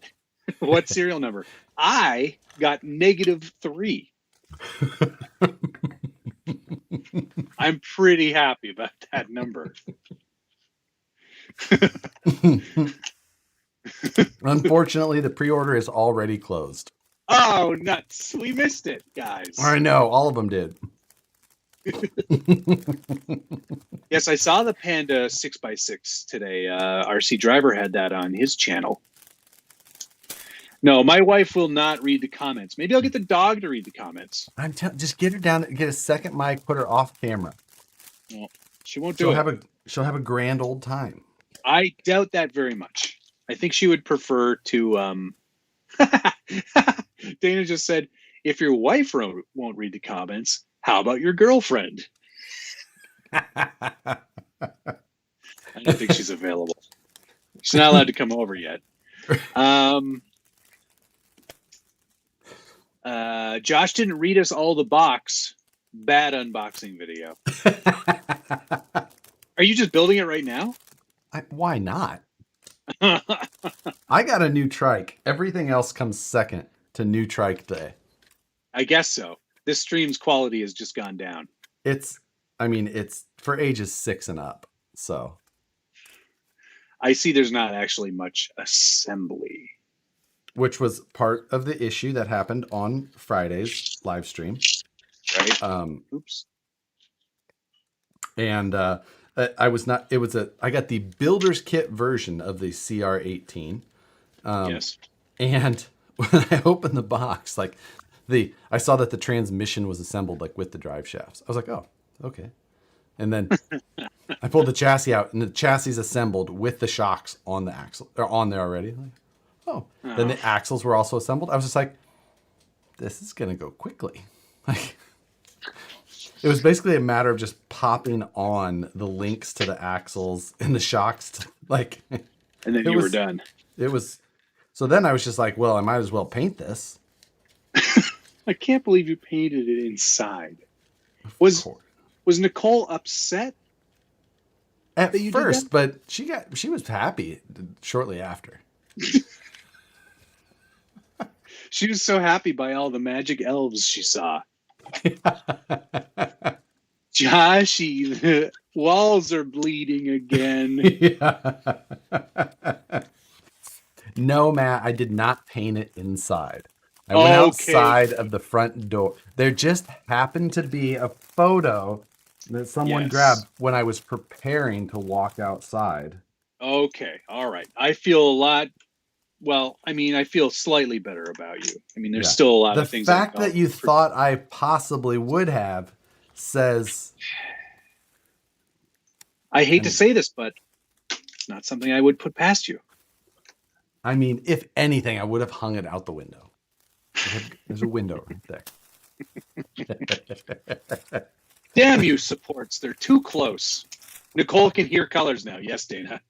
What serial number? I got -3. I'm pretty happy about that number. Unfortunately, the pre-order is already closed. Oh, nuts. We missed it, guys. I know. All of them did. Yes, I saw the Panda 6x6 today. RC Driver had that on his channel. No, my wife will not read the comments. Maybe I'll get the dog to read the comments. Just get her down, get a second mic, put her off camera. Well, she won't do it. She'll have a grand old time. I doubt that very much. I think she would prefer to... Dana just said, if your wife won't read the comments, how about your girlfriend? I don't think she's available. She's not allowed to come over yet. Josh didn't read us all the box. Bad unboxing video. Are you just building it right now? Why not? I got a new trike. Everything else comes second to new trike day. I guess so. This stream's quality has just gone down. It's for ages 6 and up. So I see there's not actually much assembly. Which was part of the issue that happened on Friday's live stream. Right. Oops. And I got the builder's kit version of the CR18. Yes. And when I opened the box, I saw that the transmission was assembled with the drive shafts. I was like, oh, okay. And then I pulled the chassis out, and the chassis is assembled with the shocks on the axle, or on there already. Oh. Then the axles were also assembled. I was just like, this is gonna go quickly. It was basically a matter of just popping on the links to the axles and the shocks, and then you were done. It was. So then I was just like, well, I might as well paint this. I can't believe you painted it inside. Was Nicole upset at first? But she was happy shortly after. She was so happy by all the magic elves she saw. Joshy, the walls are bleeding again. Yeah. No, Matt, I did not paint it inside. I went outside of the front door. There just happened to be a photo that someone grabbed when I was preparing to walk outside. Okay, all right. I feel a lot Well, I mean, I feel slightly better about you. I mean, there's still a lot of things. The fact that you thought I possibly would have says. I hate to say this, but it's not something I would put past you. I mean, if anything, I would have hung it out the window. There's a window right there. Damn you, supports. They're too close. Nicole can hear colors now. Yes, Dana.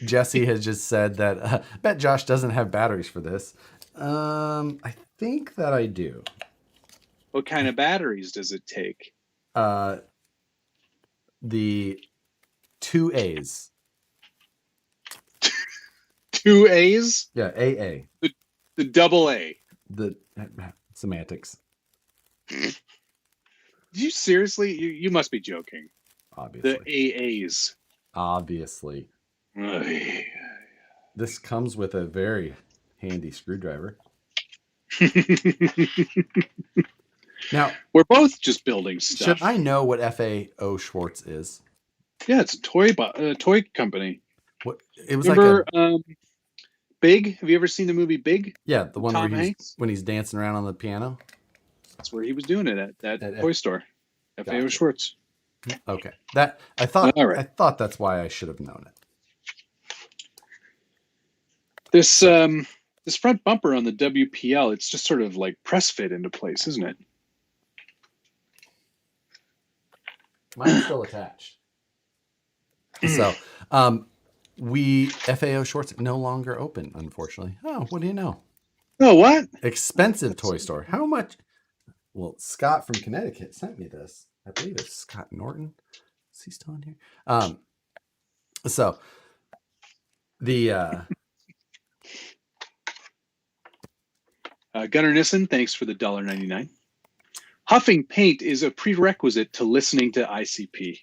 Jesse has just said that bet Josh doesn't have batteries for this. I think that I do. What kind of batteries does it take? The 2 A's. 2 A's? Yeah, AA. The double A. The semantics. Did you seriously? You must be joking. Obviously. The AAs. Obviously. This comes with a very handy screwdriver. Now, we're both just building stuff. Should I know what FAO Schwartz is? Yeah, it's a toy company. What it was? Remember, like Big? Have you ever seen the movie Big? Yeah, the one where when he's dancing around on the piano. That's where he was doing it at that toy store. FAO Schwartz. Okay, that I thought. Right. I thought that's why I should have known it. This front bumper on the WPL, it's just sort of like press fit into place, isn't it? Mine's still attached. So, FAO Schwartz no longer open, unfortunately. Oh, what do you know? Oh, what? Expensive toy store. How much? Well, Scott from Connecticut sent me this. I believe it's Scott Norton. Is he still in here? So the Gunnar Nissen, thanks for the $1.99. Huffing paint is a prerequisite to listening to ICP.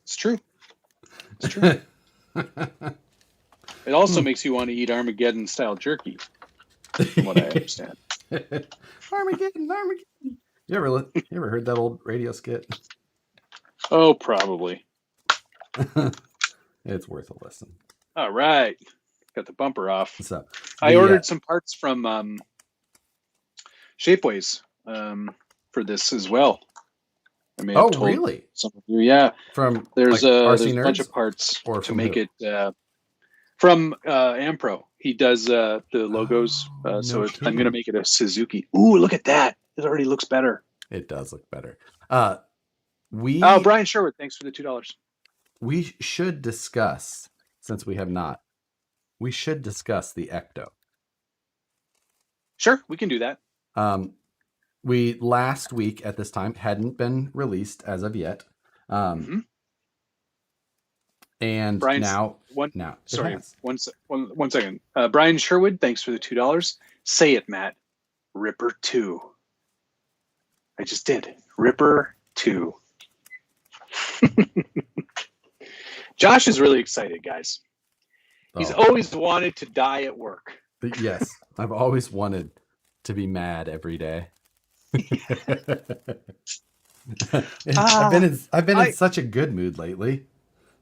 It's true. It's true. It also makes you want to eat Armageddon style jerky, from what I understand. Armageddon. You ever heard that old radio skit? Oh, probably. It's worth a listen. All right. Got the bumper off. So, I ordered some parts from Shapeways for this as well. I may have told really? Some of you, yeah. There's a bunch of parts to make it from Ampro. He does the logos, I'm going to make it a Suzuki. Ooh, look at that! It already looks better. It does look better. Brian Sherwood, thanks for the $2. We should discuss, since we have not. We should discuss the Ecto. Sure, we can do that. We last week at this time hadn't been released as of yet. And Brian's, now. Sorry, one second. Brian Sherwood, thanks for the $2. Say it, Matt. Ripper 2. I just did. Ripper 2. Josh is really excited, guys. He's always wanted to die at work. Yes, I've always wanted to be mad every day. I've been in such a good mood lately,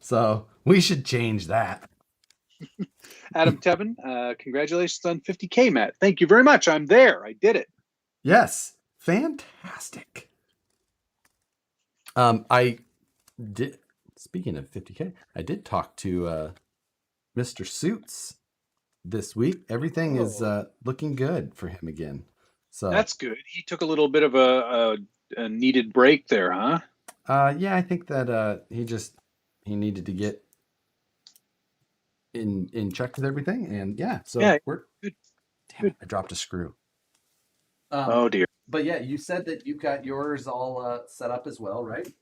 so we should change that. Adam Tevin, congratulations on 50K, Matt. Thank you very much. I'm there. I did it. Yes, fantastic. I did. Speaking of 50K, I did talk to Mr. Suits this week. Everything is looking good for him again. So that's good. He took a little bit of a needed break there, huh? Yeah, I think that he needed to get in check with everything, and we're good. Damn it, I dropped a screw. Oh dear. But yeah, you said that you've got yours all set up as well, right?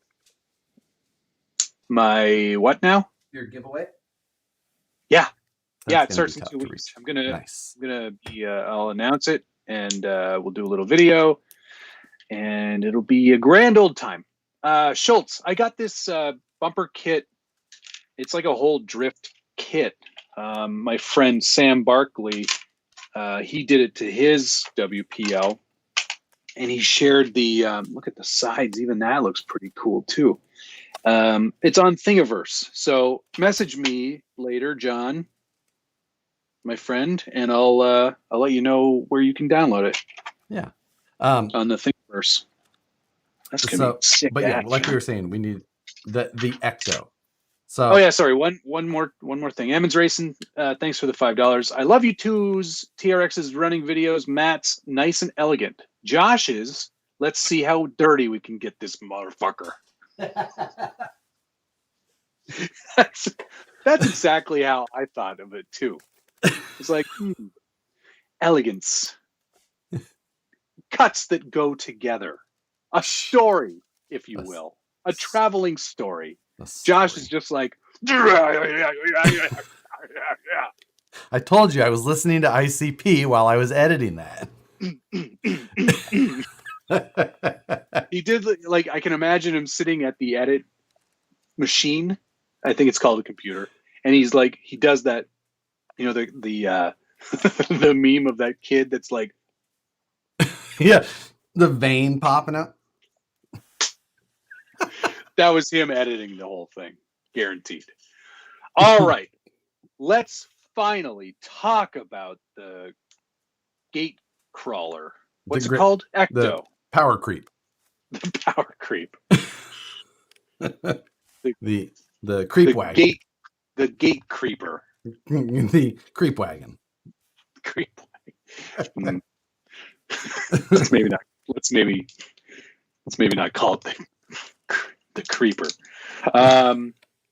My what now? Your giveaway? Yeah. It starts in 2 weeks. I'm gonna be I'll announce it, and we'll do a little video, and it'll be a grand old time. Schultz, I got this bumper kit. It's like a whole drift kit. My friend Sam Barkley, he did it to his WPL, and he shared the look at the sides. Even that looks pretty cool too. It's on Thingiverse. So message me later, John, my friend, and I'll let you know where you can download it. Yeah. On the Thingiverse. That's gonna be sick. But yeah, like we were saying, we need the Ecto. So oh yeah, sorry. One more thing. Emmons Racing, thanks for the $5. I love you two's TRX's running videos. Matt's nice and elegant. Josh's, let's see how dirty we can get this motherfucker. that's exactly how I thought of it too. It's like elegance, cuts that go together, a story, if you will, a traveling story. Josh is just like, I told you I was listening to ICP while I was editing that. He did, like, I can imagine him sitting at the edit machine. I think it's called a computer. And he's like, he does that, you know, the the meme of that kid that's like, yeah, the vein popping up. That was him editing the whole thing, guaranteed. All right, let's finally talk about the gate crawler. What's it called? Ecto. The power creep. The power creep. the creep wagon. The gate creeper. The creep wagon. Creep wagon. Let's maybe not call it the creeper.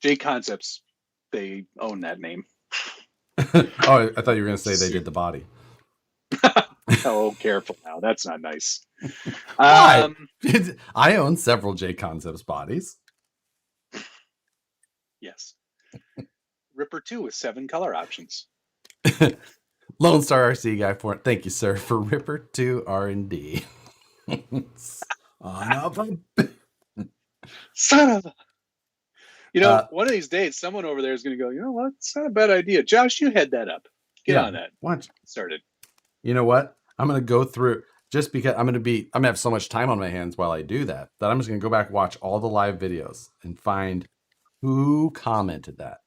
J Concepts, they own that name. Oh, I thought you were going to say they did the body. Oh, careful now. That's not nice. I own several J Concepts bodies. Yes. Ripper 2 with 7 color options. Lone Star RC guy for it. Thank you, sir, for Ripper 2 R&D. Son of a... You know, one of these days, someone over there is going to go, you know what? It's not a bad idea. Josh, you head that up. Get on that. Watch. Started. You know what? I'm going to go through, just because I'm going to have so much time on my hands while I do that I'm just going to go back, watch all the live videos and find who commented that.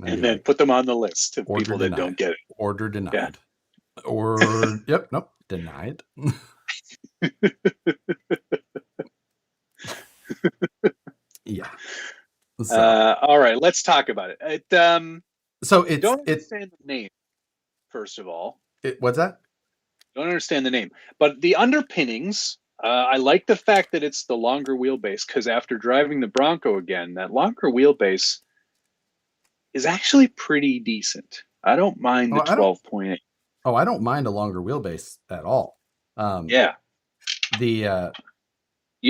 And then put them on the list of people that don't get it. Order denied. Yeah. Or, yep, nope, denied. Yeah. So, all right, let's talk about it. So don't understand the name, first of all. What's that? Don't understand the name. But the underpinnings, I like the fact that it's the longer wheelbase, because after driving the Bronco again, that longer wheelbase is actually pretty decent. I don't mind the 12.8. Oh, I don't mind a longer wheelbase at all. Yeah. You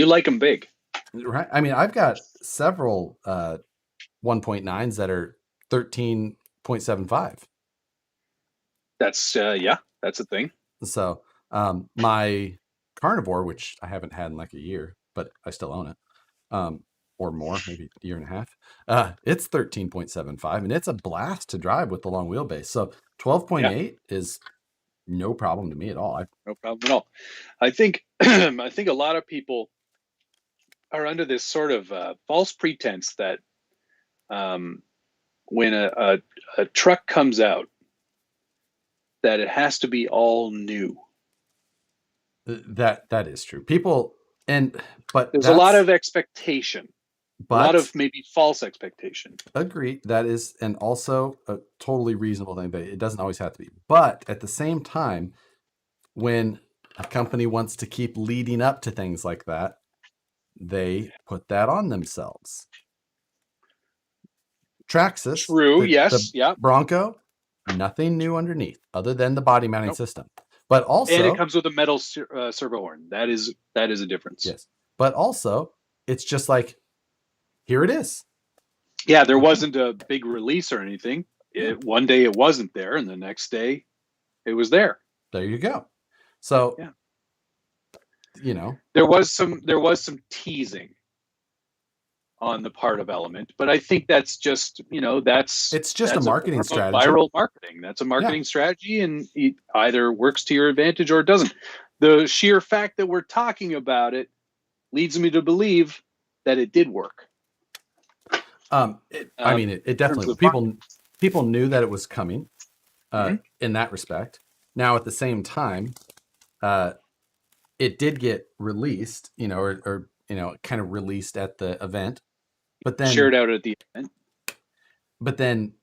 like them big. Right. I mean, I've got several 1.9s that are 13.75. That's that's a thing. So my Carnivore, which I haven't had in like a year, but I still own it, or more, maybe a year and a half. It's 13.75, and it's a blast to drive with the long wheelbase. So 12.8 is no problem to me at all. No problem at all. I think I think a lot of people are under this sort of false pretense that when a truck comes out, that it has to be all new. That is true. But there's a lot of expectation. But, a lot of maybe false expectation. Agree. That is, and also a totally reasonable thing, but it doesn't always have to be. But at the same time, when a company wants to keep leading up to things like that, they put that on themselves. Traxxas. True. Yes. Yeah. Bronco. Nothing new underneath, other than the body mounting system. But also, and it comes with a metal servo horn. That is a difference. Yes. But also, it's just like, here it is. Yeah, there wasn't a big release or anything. One day it wasn't there, and the next day it was there. There you go. So, yeah. You know, there was some teasing on the part of Element, but I think that's just, it's just a marketing strategy. Viral marketing. That's a marketing strategy, and it either works to your advantage or it doesn't. The sheer fact that we're talking about it leads me to believe that it did work. I mean, it in terms definitely of market. people knew that it was coming Mhm. in that respect. Now, at the same time, it did get released, or kind of released at the event, but Shared then out at the event. but then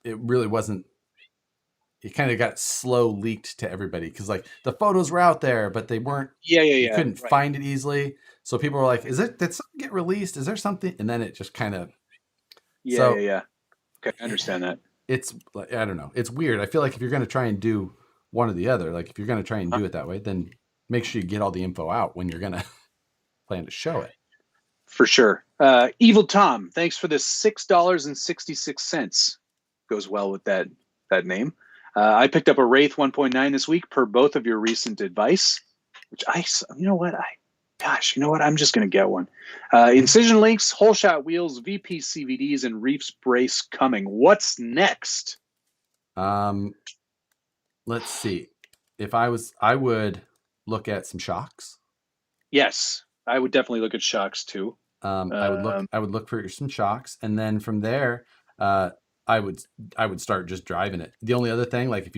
it really wasn't. It kind of got slow leaked to everybody because like the photos were out there, but they weren't. Yeah, You yeah, couldn't right. find it easily, so people were like, "Is it? Did something get released? Is there something?" And then it just kind of. Yeah, yeah, So yeah. Okay, I understand that. it's like, I don't know. It's weird. I feel like if you're going to try and do one or the other, like if you're going to try and Huh? do it that way, then make sure you get all the info out when you're going to plan to show it. For sure. Evil Tom, thanks for the $6.66. Goes well with that name. I picked up a Wraith 1.9 this week per both of your recent advice, which you know what? I'm just going to get one. Incision links, whole shot wheels, VP CVDs, and Reefs brace coming. What's next? Let's see. I would look at some shocks. Yes, I would definitely look at shocks too. I would look for some shocks, and then from there, uh, I would I would start just driving it. The only other thing, like Yeah. if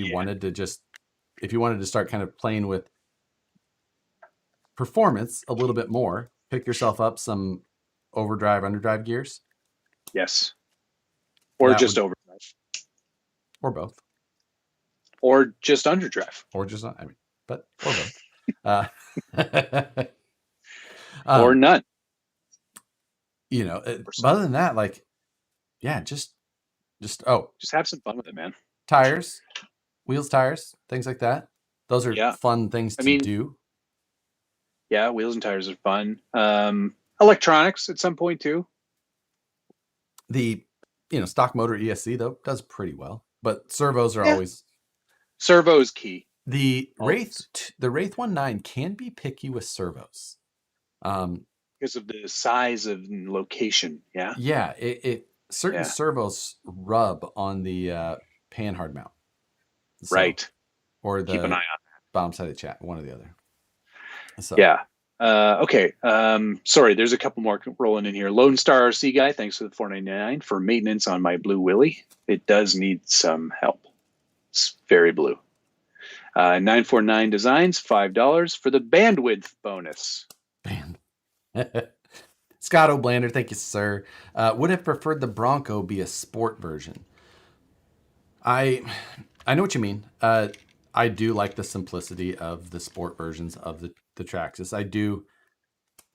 you wanted to start kind of playing with performance a little bit more, pick yourself up some overdrive, underdrive gears. Yes. Or That just would, overdrive. or both, Or just underdrive. or just I mean, but or both. Uh, Or um, none. Or but some. other than that, like, yeah, oh, Just have some fun with it, man. tires, wheels, tires, things like that. Those are Yeah. fun things I to mean, do. yeah, wheels and tires are fun. Electronics at some point too. The stock motor ESC though does pretty well, but servos are Yeah. always Servo is key. the Wraith. Always. The Wraith 1.9 can be picky with servos. Because of the size of location. Yeah. Yeah, it certain Yeah. servos rub on the pan hard mount. So Right. or Keep an eye the on. bottom side of chat, one or the other. So Yeah. Okay. Sorry, there's a couple more rolling in here. Lone Star RC guy, thanks for the $4.99 for maintenance on my Blue Willy. It does need some help. It's very blue. 949 Designs, $5 for the bandwidth bonus. band. Scott O'Blander, thank you, sir. Would have preferred the Bronco be a sport version. I know what you mean. I do like the simplicity of the sport versions of the Traxxas. I do.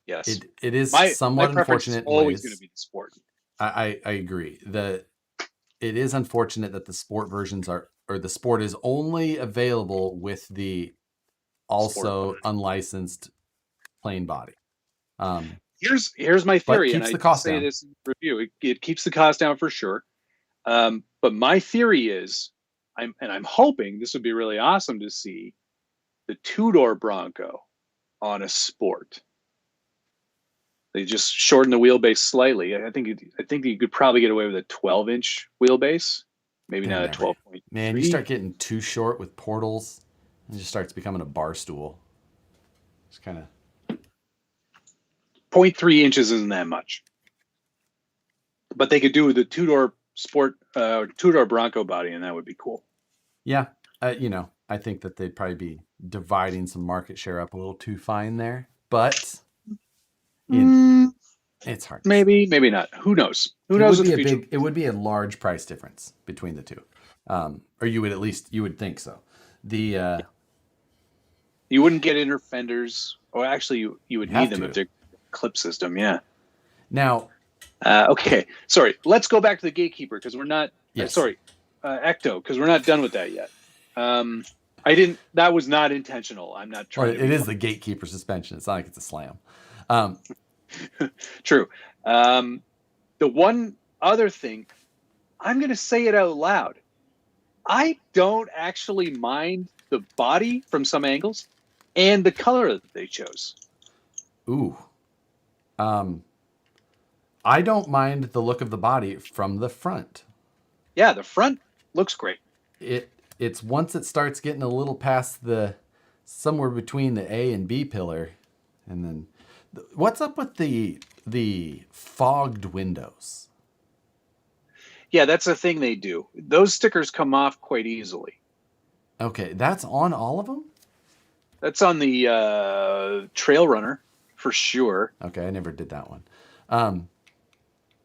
Yes. It is My somewhat preference is unfortunate in always going to ways. be the sport. I agree. It is unfortunate that the sport versions or the sport is only available with the Sport also body. unlicensed plain body. Here's my But theory, and keeps I the did cost say down. this in the review. It keeps the cost down for sure. But my theory is, I'm hoping this would be really awesome to see the two-door Bronco on a sport. They just shorten the wheelbase slightly. I think you could probably get away with a 12-inch wheelbase, maybe They're not a never. 12.3. Man, you start getting too short with portals, it just starts becoming a bar stool. It's kind of 0.3 inches isn't that much, but they could do the two-door sport, two-door Bronco body, and that would be cool. yeah. I think that they'd probably be dividing some market share up a little too fine there, but it's hard to say. Maybe not. Who knows? Who knows what the future? It would be a large price difference between the two, or you would think so. The You wouldn't get inner fenders, or actually, you would need have them to if they're clip system. Yeah. now. Okay. Sorry. Let's go back to the gatekeeper because we're not. Yes. Ecto, because we're not done with that yet. I didn't. That was not intentional. I'm not trying. It is the gatekeeper suspension. It's not like it's a slam. True. The one other thing, I'm going to say it out loud. I don't actually mind the body from some angles and the color that they chose. Ooh. I don't mind the look of the body from the front. Yeah, the front looks great. It's once it starts getting a little past somewhere between the A and B pillar, and then what's up with the the fogged windows. Yeah, that's a thing they do. Those stickers come off quite easily. Okay, that's on all of them? That's on the Trail Runner for sure. Okay, I never did that one.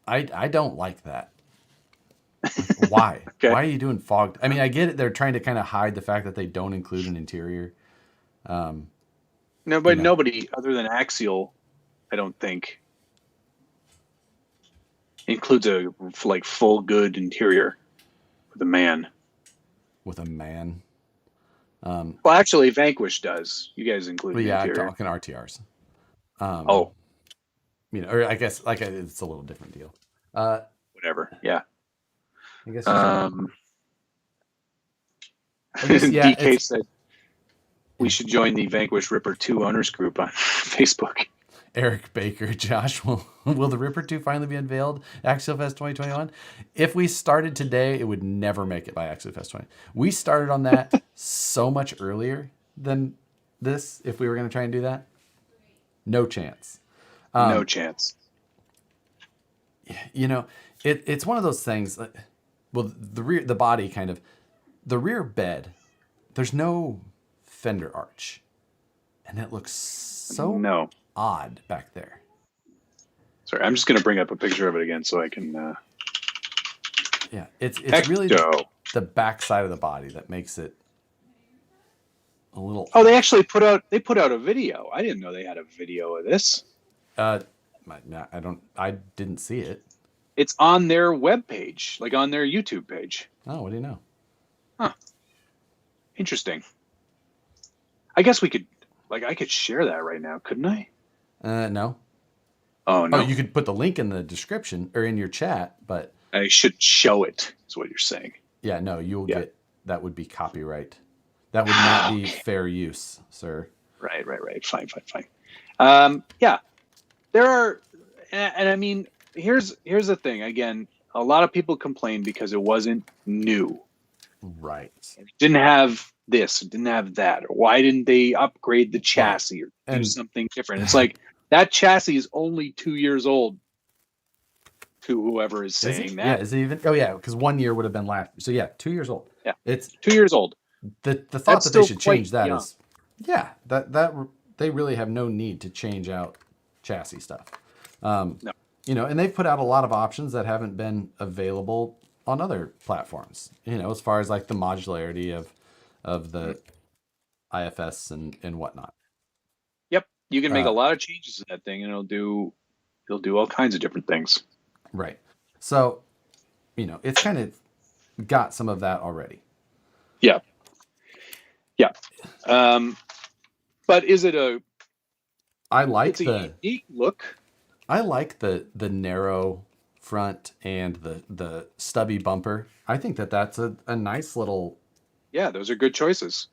I don't like that. Why? Okay. Why are you doing fogged? I mean, I get it. They're trying to kind of hide the fact that they don't include an interior. No, but nobody other than Axial, I don't think, includes a full good interior with a man. With a man. Well, actually, Vanquish does. You guys include the I'm interior. talking RTRs. Or I guess it's a little different deal. Whatever. Yeah. I guess. DK said we should join the Vanquish Ripper 2 owners group on Facebook. Eric Baker, Josh, will the Ripper 2 finally be unveiled? Axial Fest 2021? If we started today, it would never make it by Axial Fest 20. We started on that so much earlier than this. If we were going to try and do that, no chance. No chance. It's one of those things. Well, the body kind of, the rear bed. There's no fender arch, and it looks so odd back there. Sorry, I'm just going to bring up a picture of it again so I can. Yeah, it's really the back side of the body that makes it a little. Oh, they actually put out a video. I didn't know they had a video of this. I didn't see it. It's on their webpage, like on their YouTube page. Oh, what do you know? Huh. Interesting. I guess we could, I could share that right now, couldn't I? No. Oh, no. Oh, you could put the link in the description or in your chat, but I should show it, is what you're saying. Yeah, no, you'll get, that would be copyright. That would not be fair use, sir. Right. Fine. Yeah, there are, and I mean, here's the thing. Again, a lot of people complain because it wasn't new. Right. It didn't have this, it didn't have that. Or why didn't they upgrade the chassis or do something different? It's like that chassis is only 2 years old to whoever is saying that. Yeah, is it even? Oh, yeah, because 1 year would have been last. So, yeah, 2 years old. Yeah, it's 2 years old. The thought that they should change that is, that they really have no need to change out chassis stuff. No. And they've put out a lot of options that haven't been available on other platforms. As far as like the modularity of the IFS and whatnot. Yep, you can make a lot of changes in that thing, and it'll do all kinds of different things. Right. So, it's kind of got some of that already. Yeah. Yeah. But is it a? It's a unique look. I like the narrow front and the stubby bumper. I think that's a nice little. Yeah, those are good choices.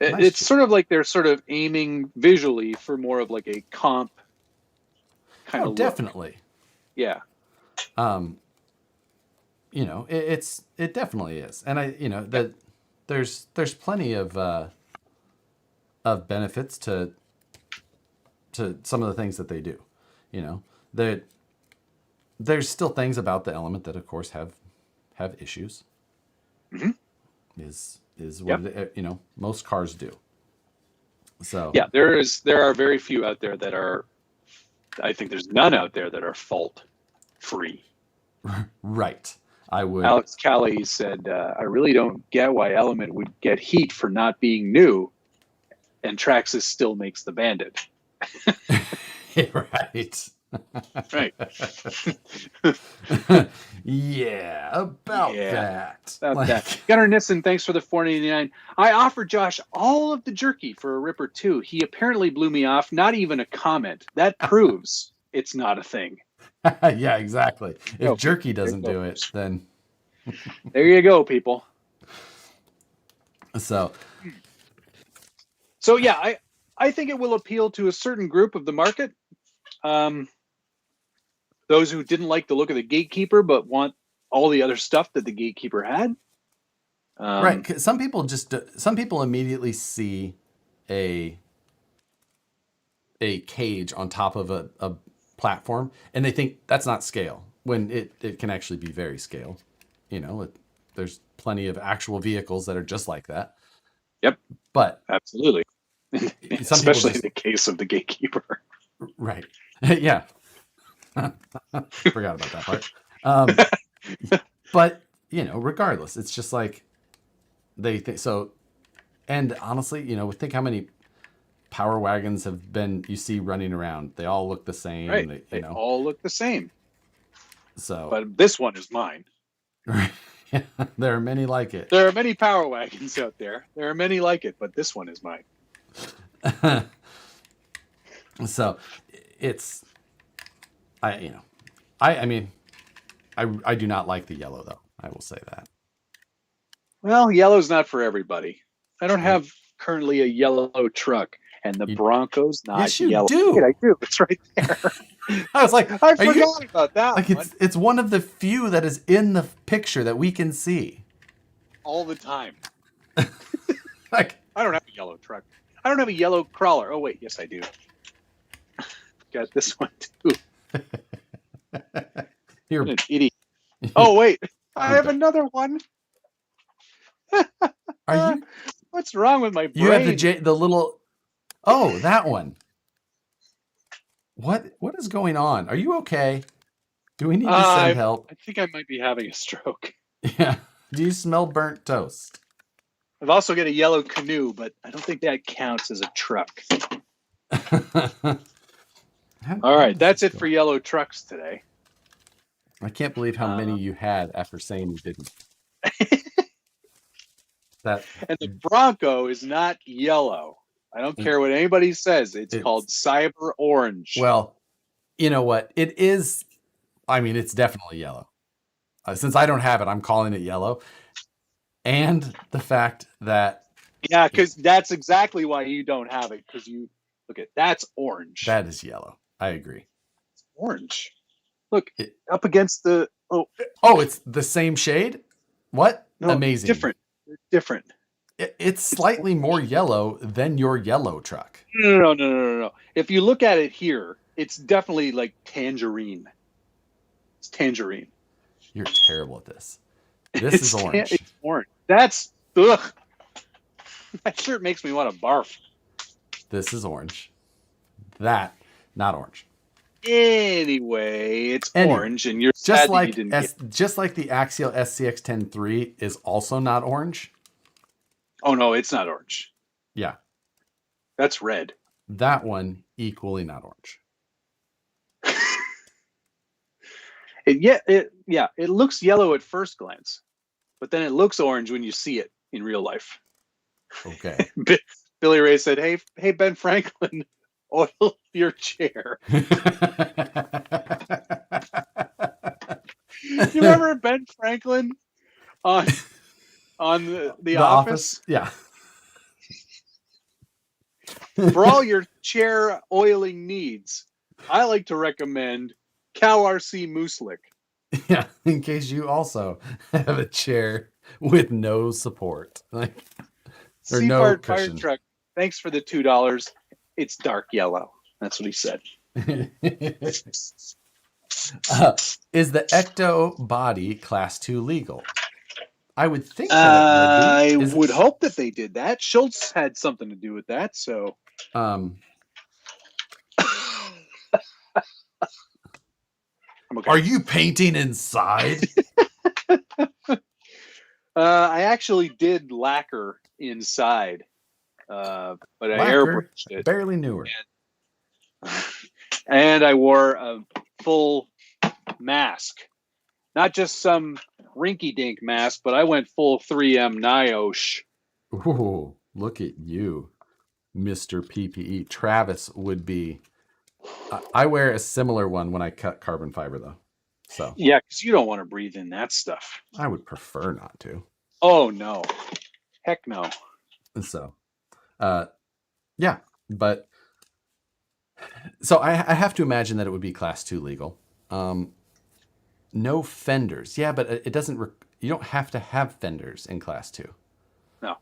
It's sort of like they're sort of aiming visually for more of like a comp kind of look. Definitely. Yeah. It definitely is, and there's plenty of benefits to some of the things that they do. There's still things about the element that, of course, have issues. Mm-hmm. Is what most cars do. So yeah, there are very few out there that are. I think there's none out there that are fault free. Right. I would. Alex Callie said, "I really don't get why Element would get heat for not being new, and Traxxas still makes the Bandit." Right. Right. Yeah, about that. About that. Gunnar Nissen, thanks for the $4.99. I offered Josh all of the jerky for a Ripper 2. He apparently blew me off. Not even a comment. That proves it's not a thing. Yeah, exactly. If jerky doesn't do it, then there you go, people. So yeah, I think it will appeal to a certain group of the market. Those who didn't like the look of the Gatekeeper but want all the other stuff that the Gatekeeper had. Right. Some people immediately see a cage on top of a platform, and they think that's not scale when it can actually be very scale. There's plenty of actual vehicles that are just like that. Yep. But absolutely. some people Especially just, in the case of the gatekeeper. right. Yeah. Forgot about that part. But regardless, it's just like they think so. And honestly, think how many power wagons you see running around. They all look the same. Right. They all look the same. So, but this one is mine. Yeah, there are many like it. There are many power wagons out there. There are many like it, but this one is mine. So, I mean, I do not like the yellow though. I will say that. Well, yellow's not for everybody. I don't have currently a yellow truck, and the Bronco's not yes, you yellow. do. Wait, I do. It's right there. I was like, I forgot about that. Like one. it's one of the few that is in the picture that we can see all the time. Like, I don't have a yellow truck. I don't have a yellow crawler. Oh wait, yes I do. Got this one too. You're an idiot. Oh wait, I have another one. Are you? What's wrong with my brain? You have the little. Oh, that one. What is going on? Are you okay? Do we need to send help? I think I might be having a stroke. Yeah. Do you smell burnt toast? I've also got a yellow canoe, but I don't think that counts as a truck. All right, that's it for yellow trucks today. I can't believe how many you had after saying you didn't. And the Bronco is not yellow. I don't care what anybody says. It's called Cyber Orange. Well, you know what? It is. I mean, it's definitely yellow. Since I don't have it, I'm calling it yellow. And the fact that... Yeah, because that's exactly why you don't have it. Because you... Look at that's orange. That is yellow. I agree. It's orange. Look, up against the... Oh, it's the same shade? What? No, amazing. Different. Different. It's slightly more yellow than your yellow truck. No. If you look at it here, it's definitely like tangerine. It's tangerine. You're terrible at this. This is orange. It's orange. That's ugh. That shirt makes me want to barf. This is orange. That not orange. Anyway, it's orange, and you're just sad like that you didn't just like the Axial SCX 10.3 is also not orange. Oh no, it's not orange. Yeah, that's red. That one equally not orange. It looks yellow at first glance, but then it looks orange when you see it in real life. Okay. Billy Ray said, "Hey, Ben Franklin, oil your chair." You remember Ben Franklin on the Office? Yeah. For all your chair oiling needs, I like to recommend Cow RC Mooselick. Yeah, in case you also have a chair with no support, or no fire truck. Thanks for the $2. It's dark yellow. That's what he said. Is the Ecto body Class 2 legal? I would think that I would hope that they did that. Schultz had something to do with that, so. Okay. Are you painting inside? I actually did lacquer inside, but I airbrushed it. Barely newer. And I wore a full mask. Not just some rinky-dink mask, but I went full 3M NIOSH. Ooh, look at you, Mr. PPE. Travis would be... I wear a similar one when I cut carbon fiber, though. So yeah, because you don't want to breathe in that stuff. I would prefer not to. Oh, no. Heck no. So, yeah, but... So I have to imagine that it would be Class 2 legal. No fenders. Yeah, but it doesn't... you don't have to have fenders in Class 2. No.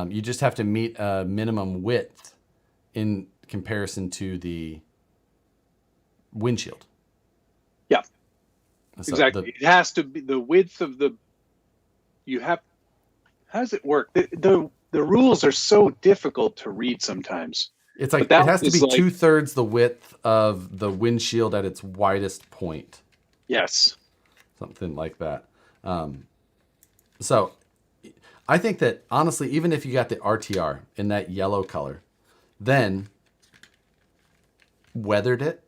You just have to meet a minimum width in comparison to the windshield. Yeah, So exactly. It has to be the width of the. You have. How does it work? The rules are so difficult to read sometimes. it's like But that it has to was be like 2/3 the width of the windshield at its widest point. yes. Something like that. So I think that honestly, even if you got the RTR in that yellow color, then weathered it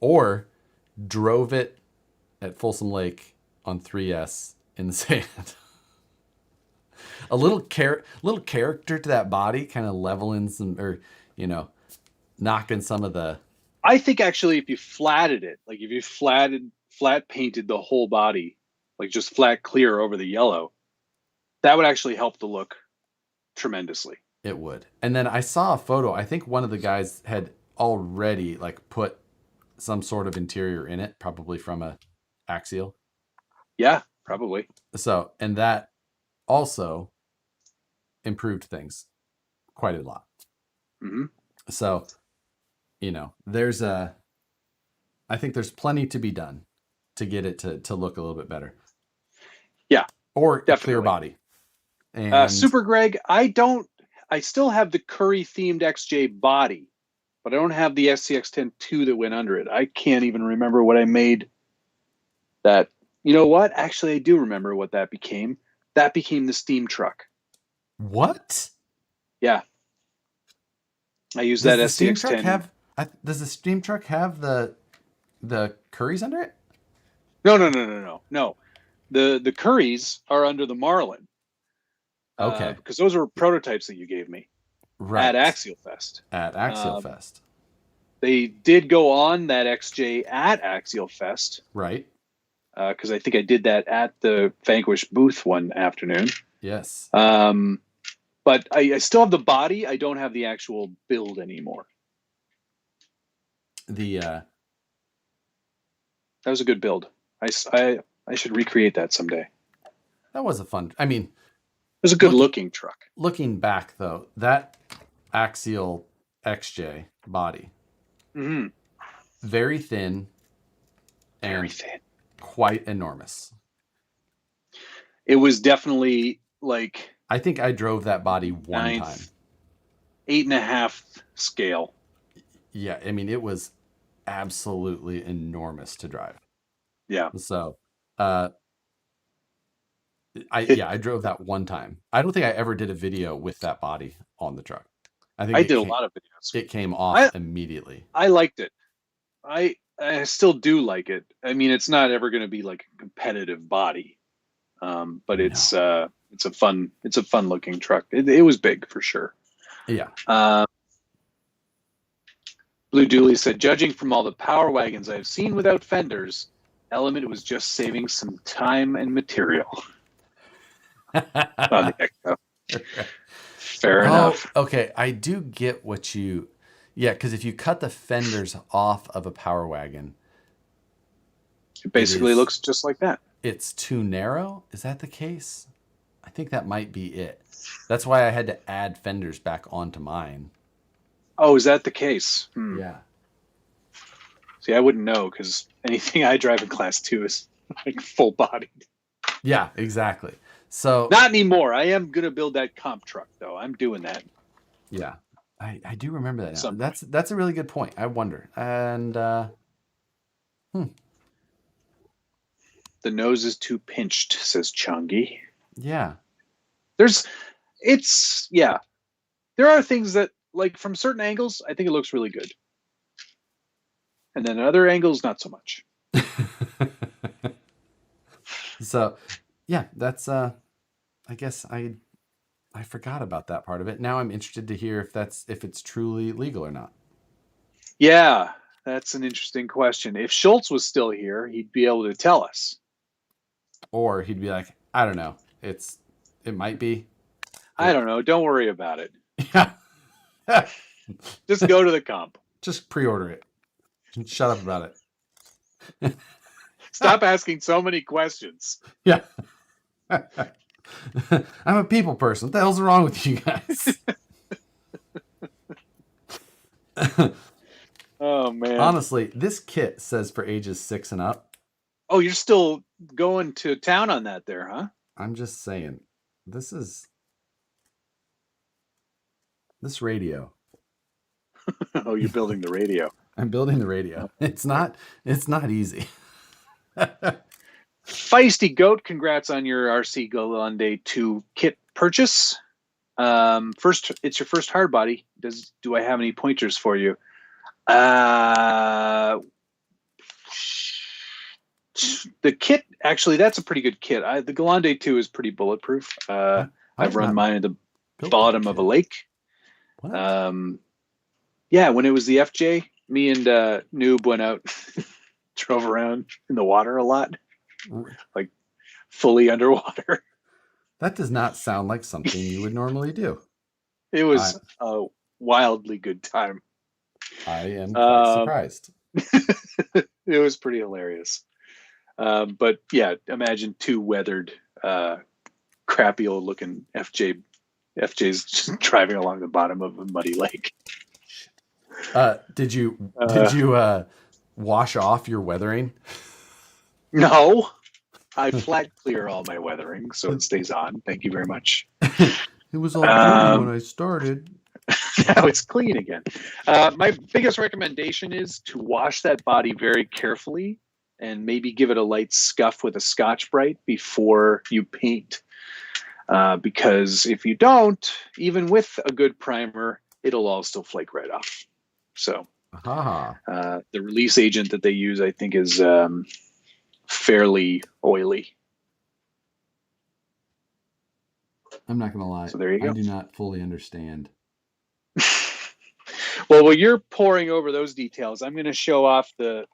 or drove it at Folsom Lake on 3S in the sand. A little character to that body, kind of leveling some, or knocking some of the. I think actually, if you flatted it, like if you flat painted the whole body, like just flat clear over the yellow, that would actually help the look tremendously. It would. And then I saw a photo. I think one of the guys had already like put some sort of interior in it, probably from a axial. Yeah, probably. So, and that also improved things quite a lot. Mm-hmm. So, I think there's plenty to be done to get it to look a little bit better. Yeah, or definitely. a clear body. And Super Greg, I still have the Curry themed XJ body, but I don't have the SCX-10-2 that went under it. I can't even remember what I made that. You know what? Actually, I do remember what that became. That became the steam truck. What? Yeah. I used Does that the steam SCX-10. truck does the steam truck have the Currys under it? No. The Currys are under the Marlin. Okay. Because those were prototypes that you gave me Right. at Axial Fest. At Axial Fest. They did go on that XJ at Axial Fest. Right. Because I think I did that at the Vanquish booth one afternoon. Yes. But I still have the body. I don't have the actual build anymore. That was a good build. I should recreate that someday. That was a fun. I mean, it was a good looking truck. Looking back though, that Axial XJ body, very thin, and quite enormous. It was definitely like. I think I drove that body one time. 8.5 scale. Yeah, I mean it was absolutely enormous to drive. Yeah. So, I drove that one time. I don't think I ever did a video with that body on the truck. I think I did a lot of videos. It came off immediately. I liked it. I still do like it. I mean, it's not ever going to be like a competitive body, but it's a fun looking truck. It was big for sure. Yeah. Blue Dooley said, judging from all the power wagons I've seen without fenders, Element was just saving some time and material. On the Echo. Fair enough. Okay, I do get what you. Yeah, because if you cut the fenders off of a power wagon, it basically looks just like that. It's too narrow. Is that the case? I think that might be it. That's why I had to add fenders back onto mine. Oh, is that the case? Yeah. See, I wouldn't know because anything I drive in Class 2 is like full bodied. Yeah, exactly. So not anymore. I am gonna build that comp truck though. I'm doing that. Yeah, I do remember that now. That's a really good point. I wonder. And the nose is too pinched, says Chungy. Yeah. There are things that, like, from certain angles, I think it looks really good. And then other angles, not so much. So, yeah, that's I guess I forgot about that part of it. Now I'm interested to hear if it's truly legal or not. Yeah, that's an interesting question. If Schultz was still here, he'd be able to tell us. Or he'd be like, I don't know. It might be. I don't know. Don't worry about it. Yeah. Just go to the comp. Just pre-order it. Shut up about it. Stop asking so many questions. Yeah. I'm a people person. What the hell's wrong with you guys? Oh man. Honestly, this kit says for ages 6 and up. Oh, you're still going to town on that there, huh? I'm just saying, this radio. Oh, you're building the radio. I'm building the radio. It's not easy. Feisty Goat, congrats on your RC Galande 2 kit purchase. First, it's your first hard body. Do I have any pointers for you? The kit, actually, that's a pretty good kit. The Galande 2 is pretty bulletproof. I've run mine at the bottom of a lake. What? Yeah, when it was the FJ, me and Noob went out, drove around in the water a lot, like fully underwater. That does not sound like something you would normally do. It was a wildly good time. I am quite surprised. It was pretty hilarious. But yeah, imagine 2 weathered, crappy old looking FJs just driving along the bottom of a muddy lake. Did you wash off your weathering? No, I flat clear all my weathering so it stays on. Thank you very much. It was all dirty when I started. Now it's clean again. My biggest recommendation is to wash that body very carefully and maybe give it a light scuff with a Scotch-Brite before you paint. Because if you don't, even with a good primer, it'll all still flake right off. So the release agent that they use, I think, is fairly oily. I'm not going to lie. So there you go. I do not fully understand. Well, while you're pouring over those details, I'm going to show off the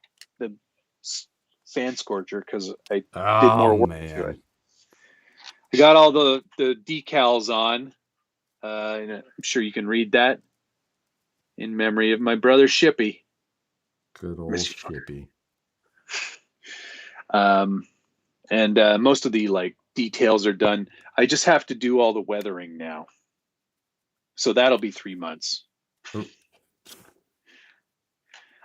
fan scorcher because I did more work to it. I got all the decals on. And I'm sure you can read that in memory of my brother Shippy. Good old Shippy. And most of the details are done. I just have to do all the weathering now. So that'll be 3 months. Oh.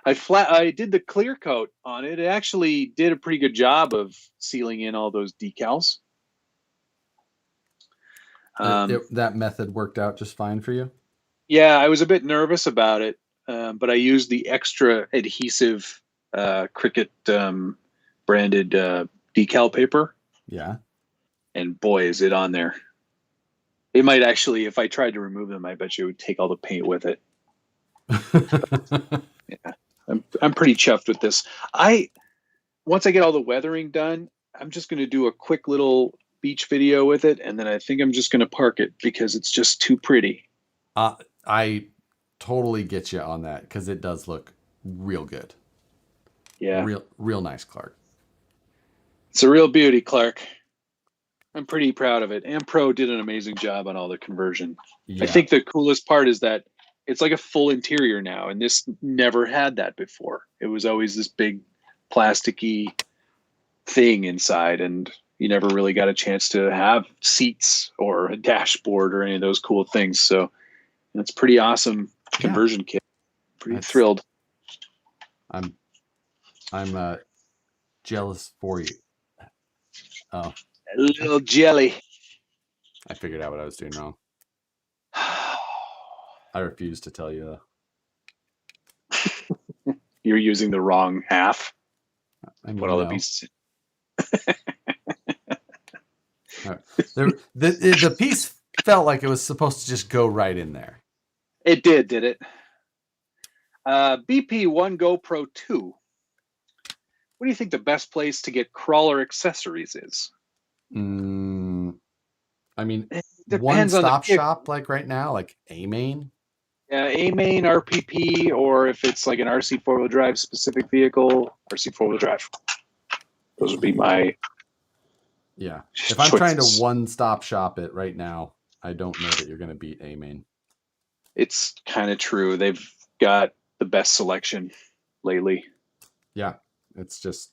I did the clear coat on it. It actually did a pretty good job of sealing in all those decals. That method worked out just fine for you? Yeah, I was a bit nervous about it, but I used the extra adhesive Cricut branded decal paper. Yeah. And boy, is it on there. It might actually, if I tried to remove them, I bet you it would take all the paint with it. Yeah, I'm pretty chuffed with this. Once I get all the weathering done, I'm just going to do a quick little beach video with it, and then I think I'm just going to park it because it's just too pretty. I totally get you on that because it does look real good. Yeah, real nice, Clark. It's a real beauty, Clark. I'm pretty proud of it. Ampro did an amazing job on all the conversion. Yeah. I think the coolest part is that it's like a full interior now, and this never had that before. It was always this big plasticky thing inside, and you never really got a chance to have seats or a dashboard or any of those cool things. So it's pretty awesome conversion kit. Pretty thrilled. I'm jealous for you. Oh. A little jelly. I figured out what I was doing wrong. I refuse to tell you. You're using the wrong half. Put all the pieces in. Right. The piece felt like it was supposed to just go right in there. It did it? BP1 GoPro 2. What do you think the best place to get crawler accessories is? I mean, one-stop shop like right now, like A-Main. Yeah, A-Main, RPP, or if it's like an RC four-wheel drive specific vehicle, RC four-wheel drive. Those would be my If I'm trying to one-stop shop it right now, I don't know that you're going to beat A-Main. It's kind of true. They've got the best selection lately. Yeah, it's just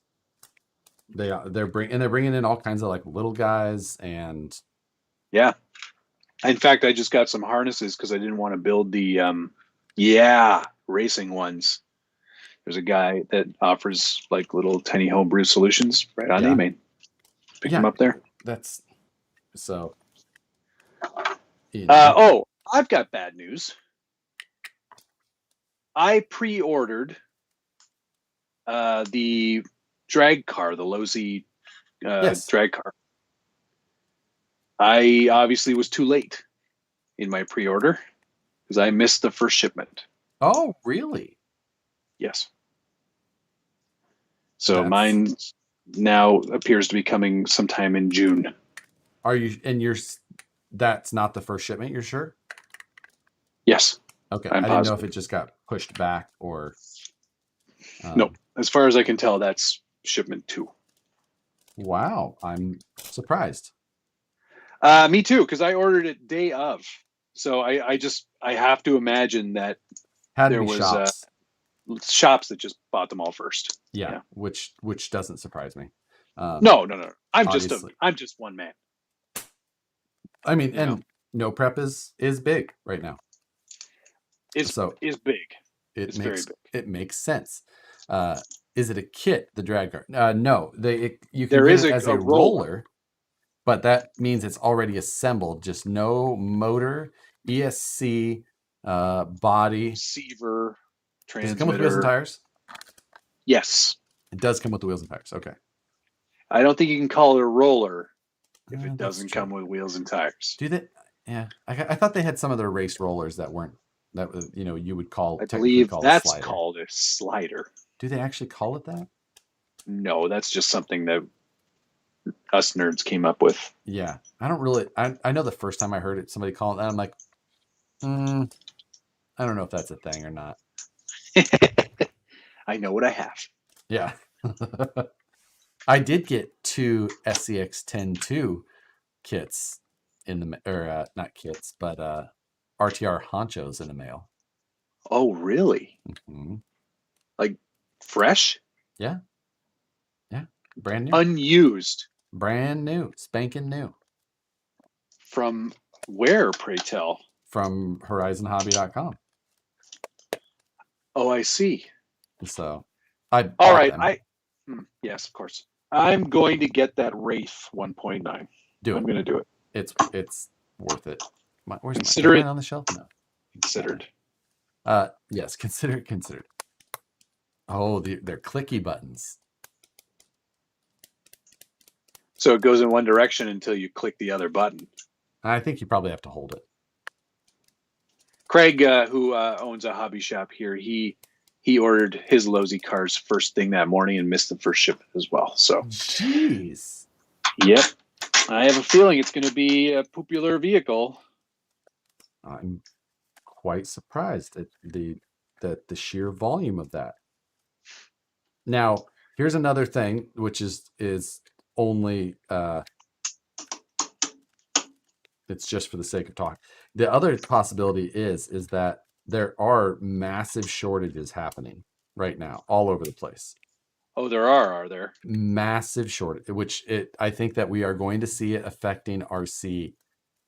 they're bringing in all kinds of like little guys and yeah. In fact, I just got some harnesses because I didn't want to build the racing ones. There's a guy that offers like little tiny homebrew solutions right on Yeah. A-Main. Pick them up there. That's so. I've got bad news. I pre-ordered the drag car, the Lozi Yes. drag car. I obviously was too late in my pre-order because I missed the first shipment. Oh, really? Yes. So mine now appears to be coming sometime in June. Are you? And that's not the first shipment. You're sure? Yes. Okay. I'm I didn't know positive. if it just got pushed back or. No, as far as I can tell, that's shipment 2. Wow, I'm surprised. Me too, because I ordered it day of. So I have to imagine that there was shops that just bought them all first. Yeah. which doesn't surprise me. No. I'm just one man. I mean, and no prep is big right now. Is big. It's very big. It makes sense. Is it a kit? The drag car? No, you can there get is it as a roller, but that means it's already assembled. Just no motor, ESC, body, receiver, transmitter. Does it come with wheels and tires? Yes, it does come with the wheels and tires. Okay. I don't think you can call it a roller if it doesn't come with wheels and tires. Do they? Yeah, I thought they had some of their race rollers that weren't. That you would call. I believe that's called a slider. Do they actually call it that? No, that's just something that us nerds came up with. Yeah, I don't really. I know the first time I heard it, somebody calling that, I'm like, I don't know if that's a thing or not. I know what I have. Yeah. I did get 2 SCX 10-2 kits in the or not kits, but RTR honchos in the mail. Oh, really? Mm-hmm. Like fresh? Yeah. Brand new. Unused. Brand new. Spanking new. From where, pray tell? From horizonhobby.com. Oh, I see. So I all right. Yes, of course. I'm going to get that Wraith 1.9. I'm going to do it. It's worth it. Where's consider my it on the shelf? No. Considered. Yes, consider it considered. Oh, they're clicky buttons. So it goes in one direction until you click the other button. I think you probably have to hold it. Craig, who owns a hobby shop here, he ordered his Lozi cars first thing that morning and missed the first shipment as well. So, jeez. Yep. I have a feeling it's going to be a popular vehicle. I'm quite surprised at the sheer volume of that. Now, here's another thing, which is only it's just for the sake of talk. The other possibility is that there are massive shortages happening right now all over the place. Oh, there are there? Massive shortage, which I think that we are going to see it affecting RC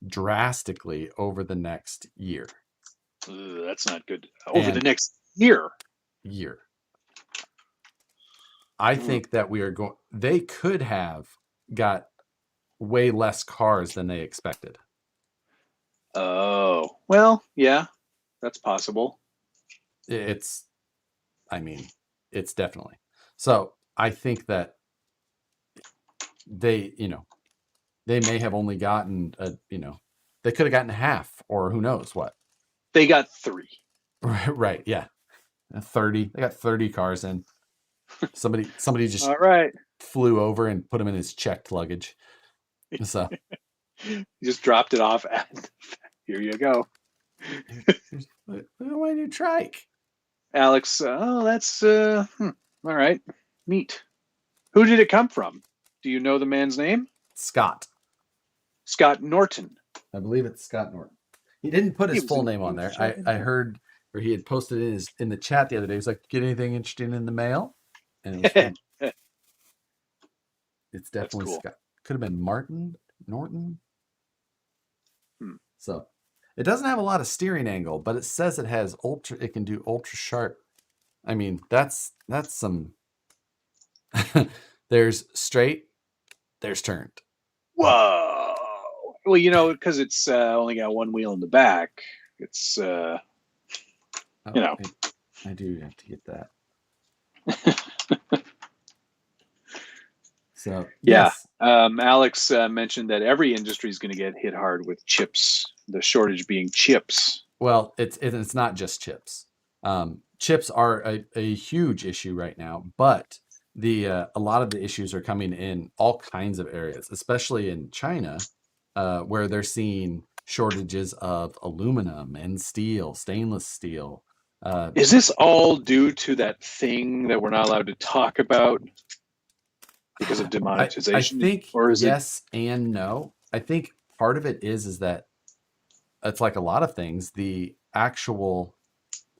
drastically over the next year. That's not good. Over the next year. I think that they could have got way less cars than they expected. Oh, well, yeah, that's possible. It's definitely. So I think that they may have only gotten they could have gotten half, or who knows what. They got 3. Right. Yeah. 30. They got 30 cars in. Somebody just all right. flew over and put them in his checked luggage. So he just dropped it off. Here you go. Why do you Trike? Alex, that's all right. Neat. Who did it come from? Do you know the man's name? Scott Norton. I believe it's Scott Norton. He didn't put his full name on there. I heard, or he had posted in the chat the other day. He's like, "Get anything interesting in the mail?" And it was it's definitely cool. Scott. Could have been Norton. So it doesn't have a lot of steering angle, but it says it has it can do ultra sharp I mean, that's some. There's straight, there's turned. Whoa. Well, because it's only got one wheel in the back. It's I do have to get that. So yeah. yes, Alex mentioned that every industry is going to get hit hard with chips. The shortage being chips. well, it's not just chips. Chips are a huge issue right now, but a lot of the issues are coming in all kinds of areas, especially in China, where they're seeing shortages of aluminum and steel, stainless steel. Is this all due to that thing that we're not allowed to talk about because of I demonetization, think or is it? yes and no. I think part of it is that it's like a lot of things. The actual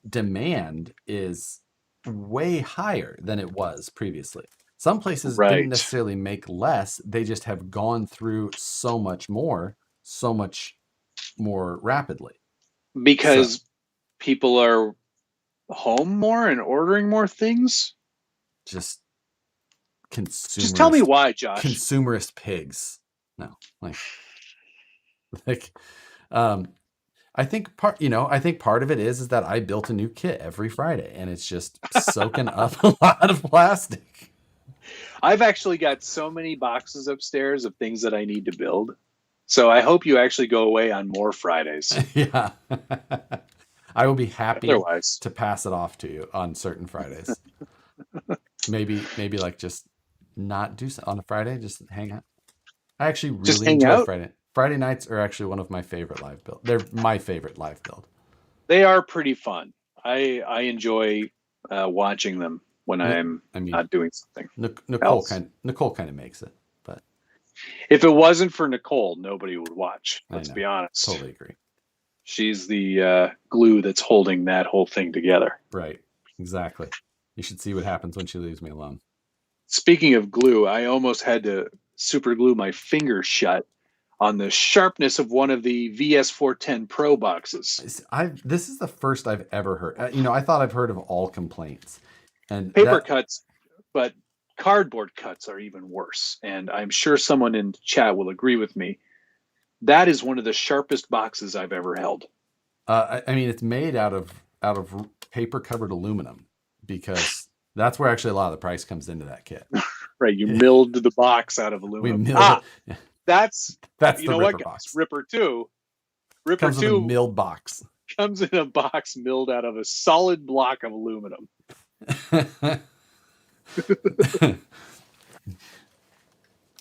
demand is way higher than it was previously. Some places didn't Right. necessarily make less, they just have gone through so much more rapidly. So Because people are home more and ordering more things? just Just tell me consumerist why, Josh. consumerist pigs. No, like um I think part of it is that I built a new kit every Friday and it's just soaking up a lot of plastic. I've actually got so many boxes upstairs of things that I need to build. So I hope you actually go away on more Fridays. Yeah. I will be happy Otherwise, to pass it off to you on certain Fridays. Maybe like just not do so on a Friday, just hang out. I actually just really hang enjoy out. Friday. Friday nights are actually one of my favorite live build. They're my favorite live build. They are pretty fun. I enjoy watching them when I'm I mean, not doing something Nicole else. kind of makes it, but If it wasn't for Nicole, nobody would watch. I Let's know, be honest. totally agree. She's the glue that's holding that whole thing together. Right, exactly. You should see what happens when she leaves me alone. Speaking of glue, I almost had to super glue my finger shut on the sharpness of one of the VS410 Pro boxes. This is the first I've ever heard. I thought I've heard of all complaints, and Paper that cuts, but cardboard cuts are even worse. And I'm sure someone in chat will agree with me. That is one of the sharpest boxes I've ever held. I mean, it's made out of paper covered aluminum because that's where actually a lot of the price comes into that kit. Right, you milled the box out of We aluminum. milled it. That's That's you the know what, Ripper guys? box. Ripper 2. Ripper Comes with a 2 milled box. comes in a box milled out of a solid block of aluminum.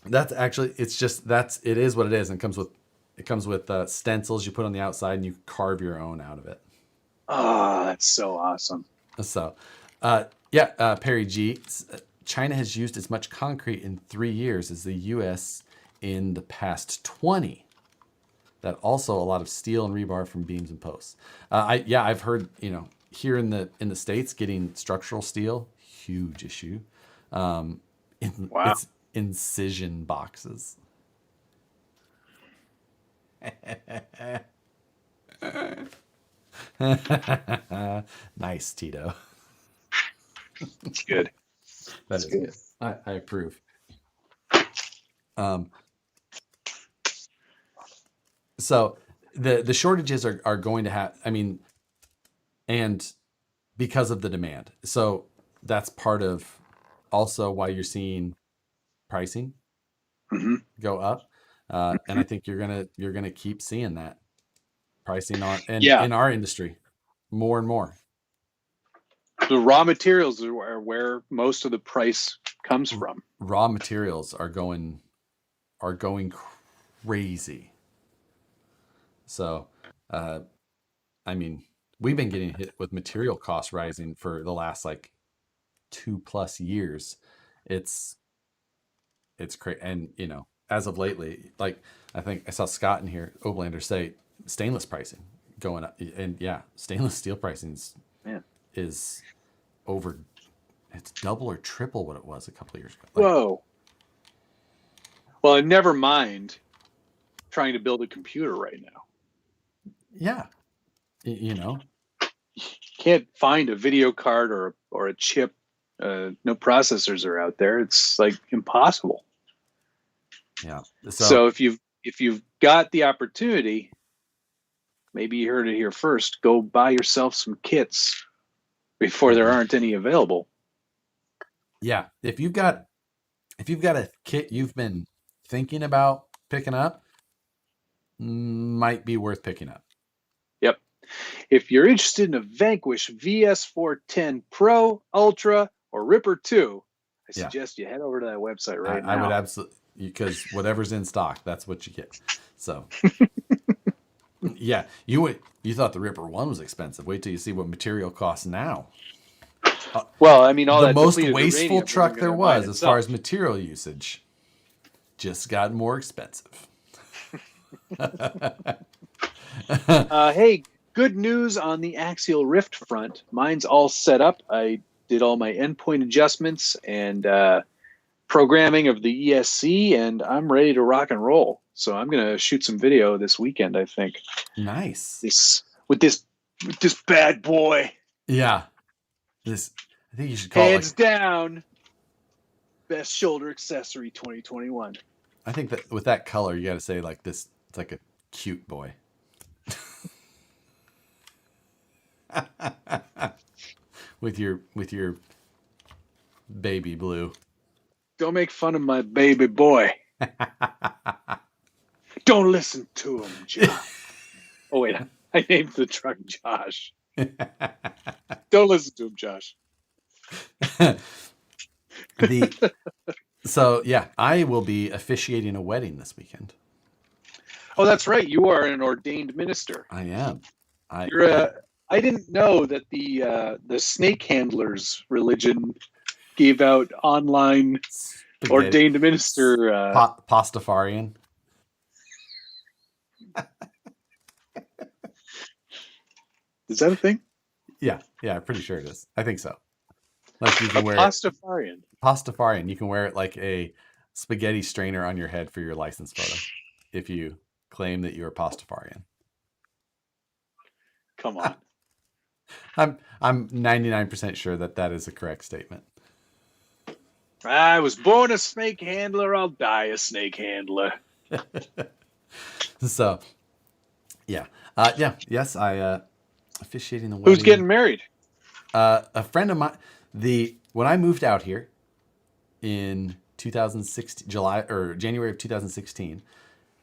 That's actually it is what it is, and it comes with stencils you put on the outside and you carve your own out of it. Oh, that's so awesome. So Perry G, China has used as much concrete in 3 years as the US in the past 20. That also a lot of steel and rebar from beams and posts. I've heard, here in the States, getting structural steel, huge issue. Wow. It's incision boxes. Nice, Tito. It's good. That is good. I approve. So the shortages are going to have, I mean, and because of the demand. So that's part of also why you're seeing pricing go up. And I think you're gonna keep seeing that pricing Yeah. in our industry more and more. The raw materials are where most of the price comes from. Raw materials are going crazy. So, I mean, we've been getting hit with material costs rising for the last like 2+ years. It's crazy, and as of lately, like I think I saw Scott in here, Oblander, say stainless pricing going up, and yeah, stainless steel pricing is over. It's double or triple what it was a couple of years ago. Whoa. Well, and never mind trying to build a computer right now. Yeah, you know, can't find a video card or a chip. No processors are out there. It's like impossible. Yeah. So if you've got the opportunity, maybe you heard it here first. Go buy yourself some kits before there aren't any available. Yeah, if you've got a kit you've been thinking about picking up, might be worth picking up. Yep. If you're interested in a Vanquish VS410 Pro, Ultra, or Ripper 2, I suggest you head over to that website right now. I would absolutely, because whatever's in stock, that's what you get. So, yeah, you thought the Ripper 1 was expensive. Wait till you see what material costs now. Well, I mean, all the that most wasteful truck there was as far as itself. material usage just got more expensive. Hey, good news on the Axial Rift front. Mine's all set up. I did all my endpoint adjustments and programming of the ESC, and I'm ready to rock and roll. So I'm gonna shoot some video this weekend, I think. Nice. With this bad boy. Yeah. I think you should call Hands down, best shoulder accessory 2021. I think that with that color, you got to say like this. It's like a cute boy. with your baby blue. Don't make fun of my baby boy. Don't listen to him, Josh. Oh wait, I named the truck Josh. Don't listen to him, Josh. So yeah, I will be officiating a wedding this weekend. Oh, that's right. You are an ordained minister. I am. I didn't know that the snake handlers religion gave out online ordained minister. Pastafarian. Is that a thing? Yeah, I'm pretty sure it is. I think so. Like you can wear Pastafarian. Pastafarian. You can wear it like a spaghetti strainer on your head for your license photo if you claim that you're Pastafarian. Come on. I'm 99% sure that is a correct statement. I was born a snake handler. I'll die a snake handler. So, yeah. Yes, I officiating the wedding. Who's getting married? A friend of mine. When I moved out here in 2016, January of 2016,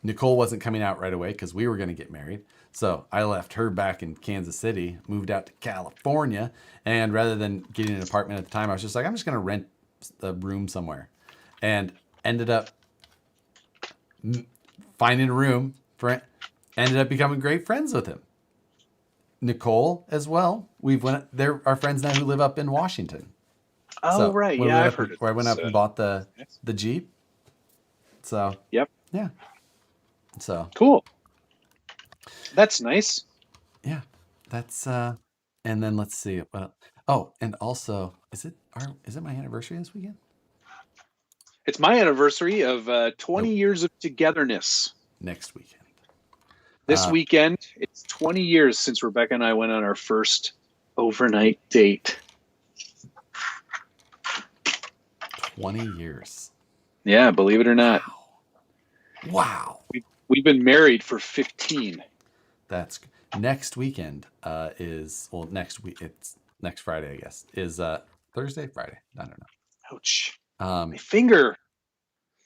Nicole wasn't coming out right away because we were going to get married. So I left her back in Kansas City, moved out to California, and rather than getting an apartment at the time, I was just like, I'm just going to rent a room somewhere, and ended up finding a room for it. Ended up becoming great friends with him. Nicole as well. They're our friends now who live up in Washington. Oh, so right. Yeah, I've heard it. Where I went up and bought the Jeep. So. Yep. Yeah. So. Cool. That's nice. Yeah. That's and then let's see. Oh, and also, is it my anniversary this weekend? It's my anniversary of 20 years of togetherness. Next weekend. This weekend, it's 20 years since Rebecca and I went on our first overnight date. 20 years. Yeah, believe it or not. Wow. We've been married for 15. That's next weekend next week. It's next Friday, I guess. Is Thursday, Friday? I don't know. Ouch. My finger.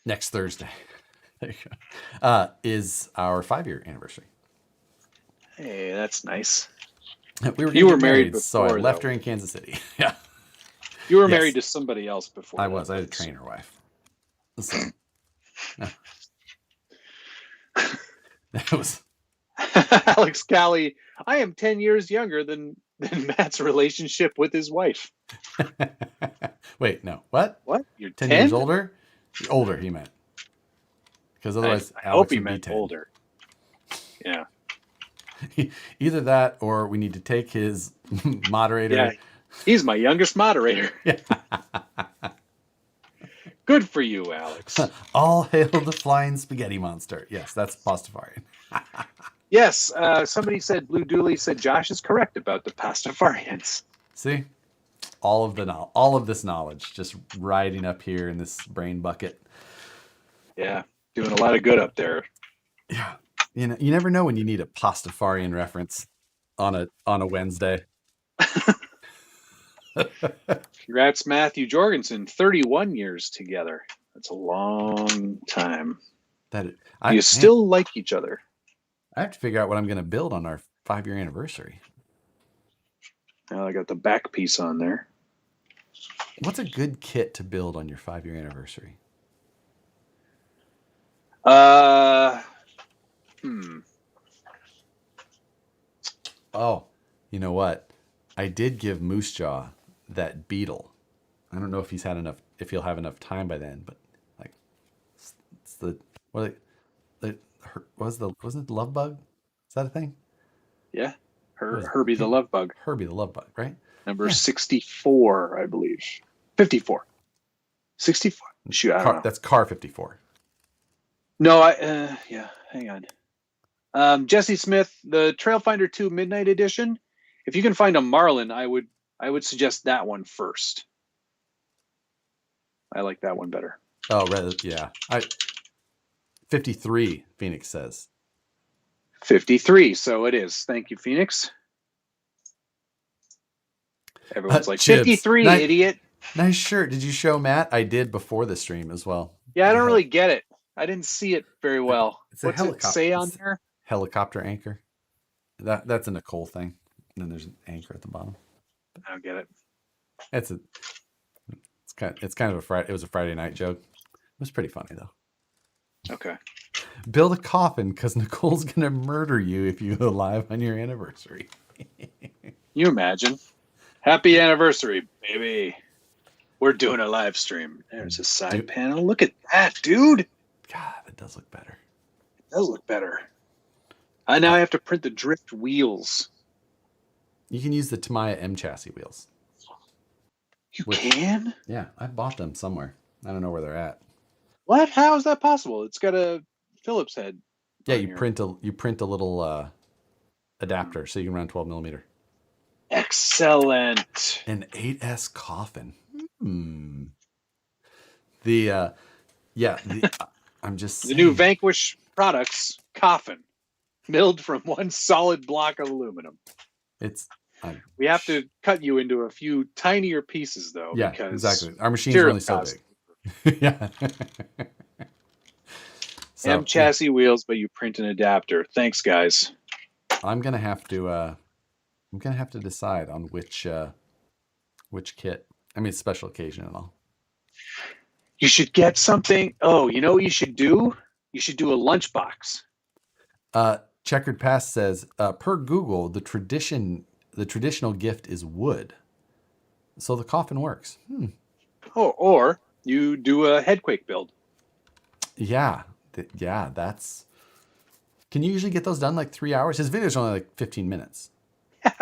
Next Thursday. There you go. Is our 5-year anniversary. Hey, that's nice. You were married before, so I left her in Kansas City. Yeah. You were married to somebody else before. I was. I had a trainer wife. So, no. That was Alex Callie. I am 10 years younger than Matt's relationship with his wife. Wait, no. What? What? You're 10 years older? Older, he meant. Because otherwise, I hope he meant older. Yeah. Either that, or we need to take his moderator. Yeah, he's my youngest moderator. Good for you, Alex. All hail the flying spaghetti monster. Yes, that's Pastafarian. Yes, somebody said Blue Dooley said Josh is correct about the Pastafarians. See, all of this knowledge just riding up here in this brain bucket. Yeah, doing a lot of good up there. Yeah, you never know when you need a Pastafarian reference on a Wednesday. Congrats, Matthew Jorgensen. 31 years together. That's a long time. You still like each other. I have to figure out what I'm going to build on our 5-year anniversary. Now I got the back piece on there. What's a good kit to build on your 5-year anniversary? Oh, you know what? I did give Moose Jaw that beetle. I don't know if if he'll have enough time by then, but like, it's the wasn't it the love bug? Is that a thing? Yeah, Herbie the love bug. Herbie the love bug, right? Number 64, I believe. 54. 64. Shoot, I don't know. That's car 54. No, hang on. Jesse Smith, the Trailfinder 2 Midnight Edition. If you can find a Marlin, I would suggest that one first. I like that one better. Oh, right, yeah. 53, Phoenix says. 53, so it is. Thank you, Phoenix. Everyone's like, Chibs. 53, idiot. Nice shirt. Did you show Matt? I did before the stream as well. Yeah, I don't really get it. I didn't see it very well. What's it say on there? Helicopter anchor. That's a Nicole thing. And then there's an anchor at the bottom. I don't get it. It's kind of it was a Friday night joke. It was pretty funny though. Okay. Build a coffin because Nicole's gonna murder you if you go live on your anniversary. You imagine? Happy anniversary, baby. We're doing a live stream. There's a side panel. Look at that, dude. God, it does look better. It does look better. I now have to print the drift wheels. You can use the Tamiya M chassis wheels. You can? Yeah, I bought them somewhere. I don't know where they're at. What? How is that possible? It's got a Phillips head. Yeah, you print a little adapter so you can run 12 millimeter. Excellent. An 8S coffin. I'm just saying. The new Vanquish products coffin, milled from one solid block of aluminum. We have to cut you into a few tinier pieces, though. Yeah, because exactly. Our machine's only so big. Yeah. M chassis wheels, but you print an adapter. Thanks, guys. I'm gonna have to decide on which kit. I mean, special occasion and all. You should get something. Oh, you know what you should do? You should do a lunchbox. Checkered Past says, per Google, the traditional gift is wood, so the coffin works. Oh, or you do a headquake build. Yeah, that's. Can you usually get those done like 3 hours? His videos are only like 15 minutes.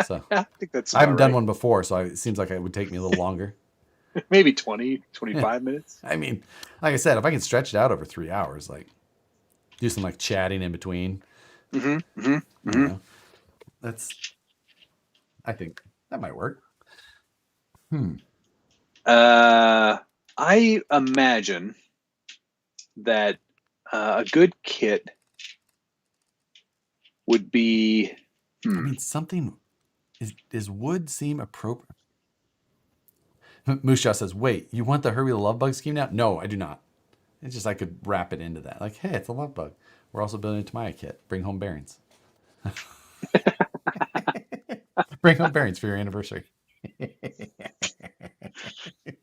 So I think that's. I haven't done one before, so it seems like it would take me a little longer. Maybe 20, 25 minutes. I mean, like I said, if I can stretch it out over 3 hours, like do some like chatting in between. I think that might work. I imagine that a good kit would be. I mean, something. Is wood seem appropriate? Musha says, "Wait, you want the Herbie the Love Bug scheme now?" No, I do not. It's just I could wrap it into that. Like, hey, it's a love bug. We're also building a Tamiya kit. Bring home bearings. Bring home bearings for your anniversary.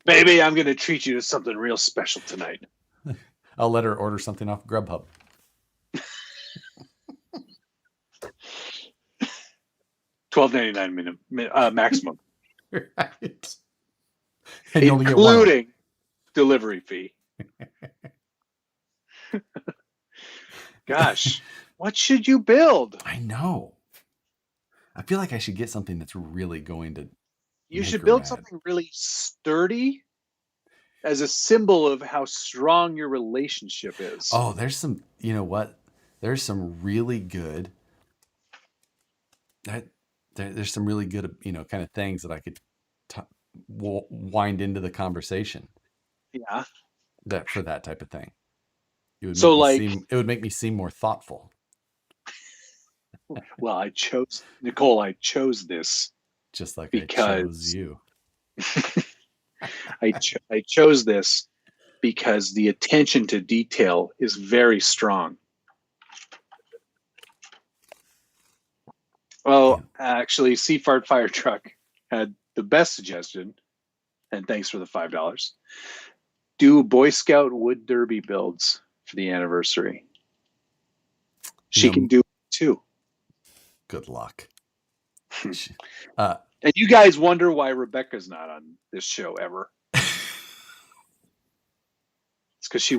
Baby, I'm going to treat you to something real special tonight. I'll let her order something off Grubhub. $12.99 maximum. Right. Including delivery fee. Gosh, what should you build? I know. I feel like I should get something that's really going to. You should build something really sturdy as a symbol of how strong your relationship is. Oh, there's some, you know what? There's some really good there's some really good, kind of things that I could wind into the conversation Yeah. that for that type of thing. It would So make me like, seem it would make me seem more thoughtful. well, Nicole, I chose this Just like I chose because you. I chose this because the attention to detail is very strong. Well, actually, Seafart Fire Truck had the best suggestion, and thanks for the $5. Do Boy Scout wood derby builds for the anniversary. She can do it too. Good luck. And you guys wonder why Rebecca's not on this show ever. It's because she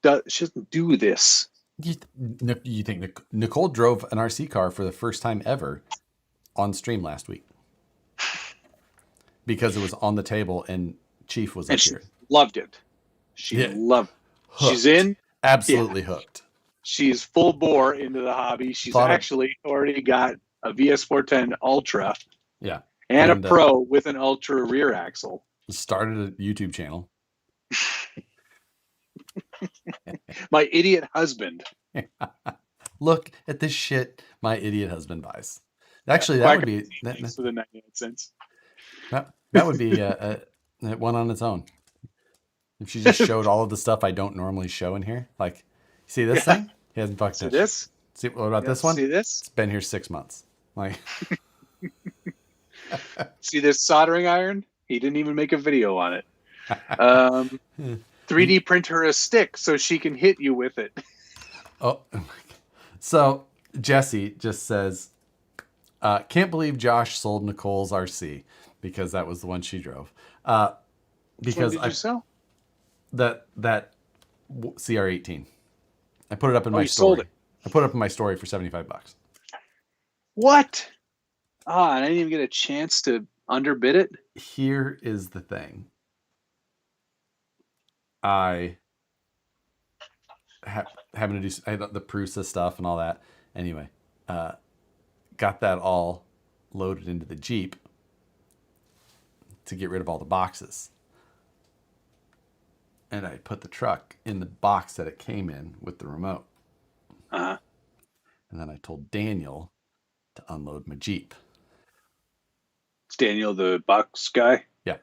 doesn't do this. You think Nicole drove an RC car for the first time ever on stream last week because it was on the table and Chief was up here. Loved it. She loved it. Hooked. She's in. Absolutely hooked. She's full bore into the hobby. She's actually already got a VS410 Ultra. Yeah. And a Pro with an Ultra rear axle. Started a YouTube channel. My idiot husband. Look at this shit my idiot husband buys. Actually, that would be for the 99 cents. That would be one on its own. If she just showed all of the stuff I don't normally show in here, like, see this thing? He hasn't fucked it. This? See what about this one? See this? It's been here 6 months. Like, see this soldering iron? He didn't even make a video on it. 3D print her a stick so she can hit you with it. Oh, so Jesse just says, can't believe Josh sold Nicole's RC because that was the one she drove. Because did you sell? That CR18. I put it up in my story. Sold it. I put it up in my story for $75. What? I didn't even get a chance to underbid it. Here is the thing. I having to do the Prusa stuff and all that. Anyway, got that all loaded into the Jeep to get rid of all the boxes. And I put the truck in the box that it came in with the remote. Uh-huh. And then I told Daniel to unload my Jeep. It's Daniel, the box guy? Yeah.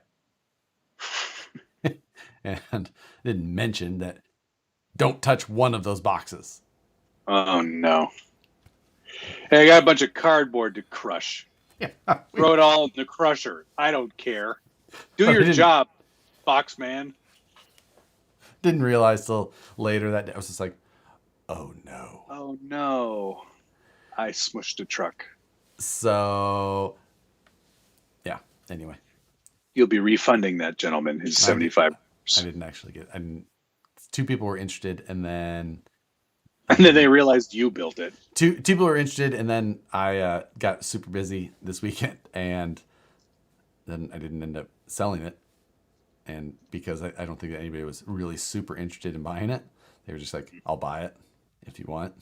And didn't mention that don't touch one of those boxes. Oh, no. Hey, I got a bunch of cardboard to crush. Yeah. Throw it all in the crusher. I don't care. Do your job, box man. Didn't realize till later that day. I was just like, oh, no. Oh, no. I smushed a truck. So, yeah. Anyway. You'll be refunding that gentleman his $75. I didn't actually get it. Two people were interested, and then they realized you built it. Two people were interested, and then I got super busy this weekend, and then I didn't end up selling it. And because I don't think that anybody was really super interested in buying it, they were just like, "I'll buy it if you want."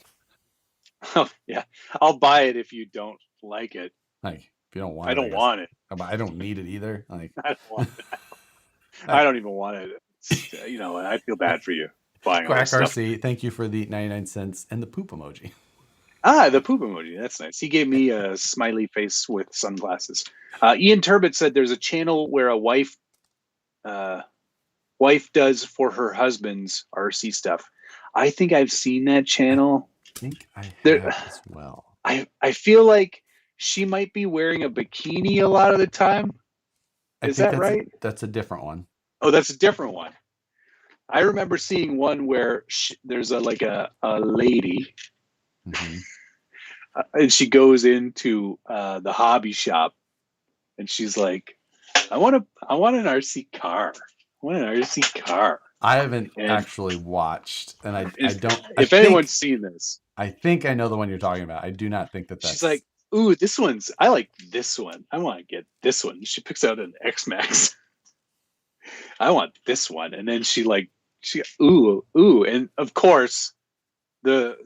Oh yeah, I'll buy it if you don't like it. Like if you don't want it, I don't want it. I don't need it either. Like I don't want it. I don't even want it. I feel bad for you buying all this stuff. RC, thank you for the 99 cents and the poop emoji. The poop emoji. That's nice. He gave me a smiley face with sunglasses. Ian Turbot said there's a channel where a wife does for her husband's RC stuff. I think I've seen that channel. I think I have as well. I feel like she might be wearing a bikini a lot of the time. Is that right? That's a different one. Oh, that's a different one. I remember seeing one where there's a lady, mm-hmm. And she goes into the hobby shop, and she's like, "I want an RC car. I want an RC car." I haven't actually watched, and I don't. If anyone's seen this, I think I know the one you're talking about. I do not think that's. She's like, "Ooh, I like this one. I want to get this one." She picks out an X-Max. I want this one, and then she ooh, and of course, the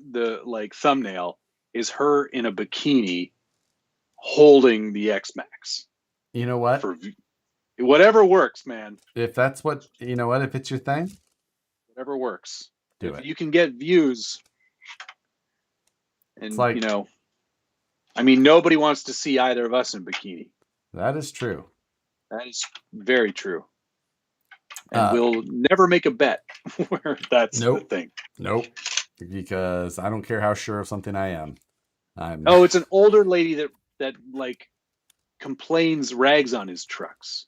thumbnail is her in a bikini holding the X-Max. You know what? For whatever works, man. If that's what, you know what, if it's your thing, whatever works. do if it. you can get views, and like, you know, I mean, nobody wants to see either of us in bikini. That is true. That is very true. And we'll never make a bet where that's the thing. Nope. Because I don't care how sure of something I am. Oh, it's an older lady that like complains, rags on his trucks.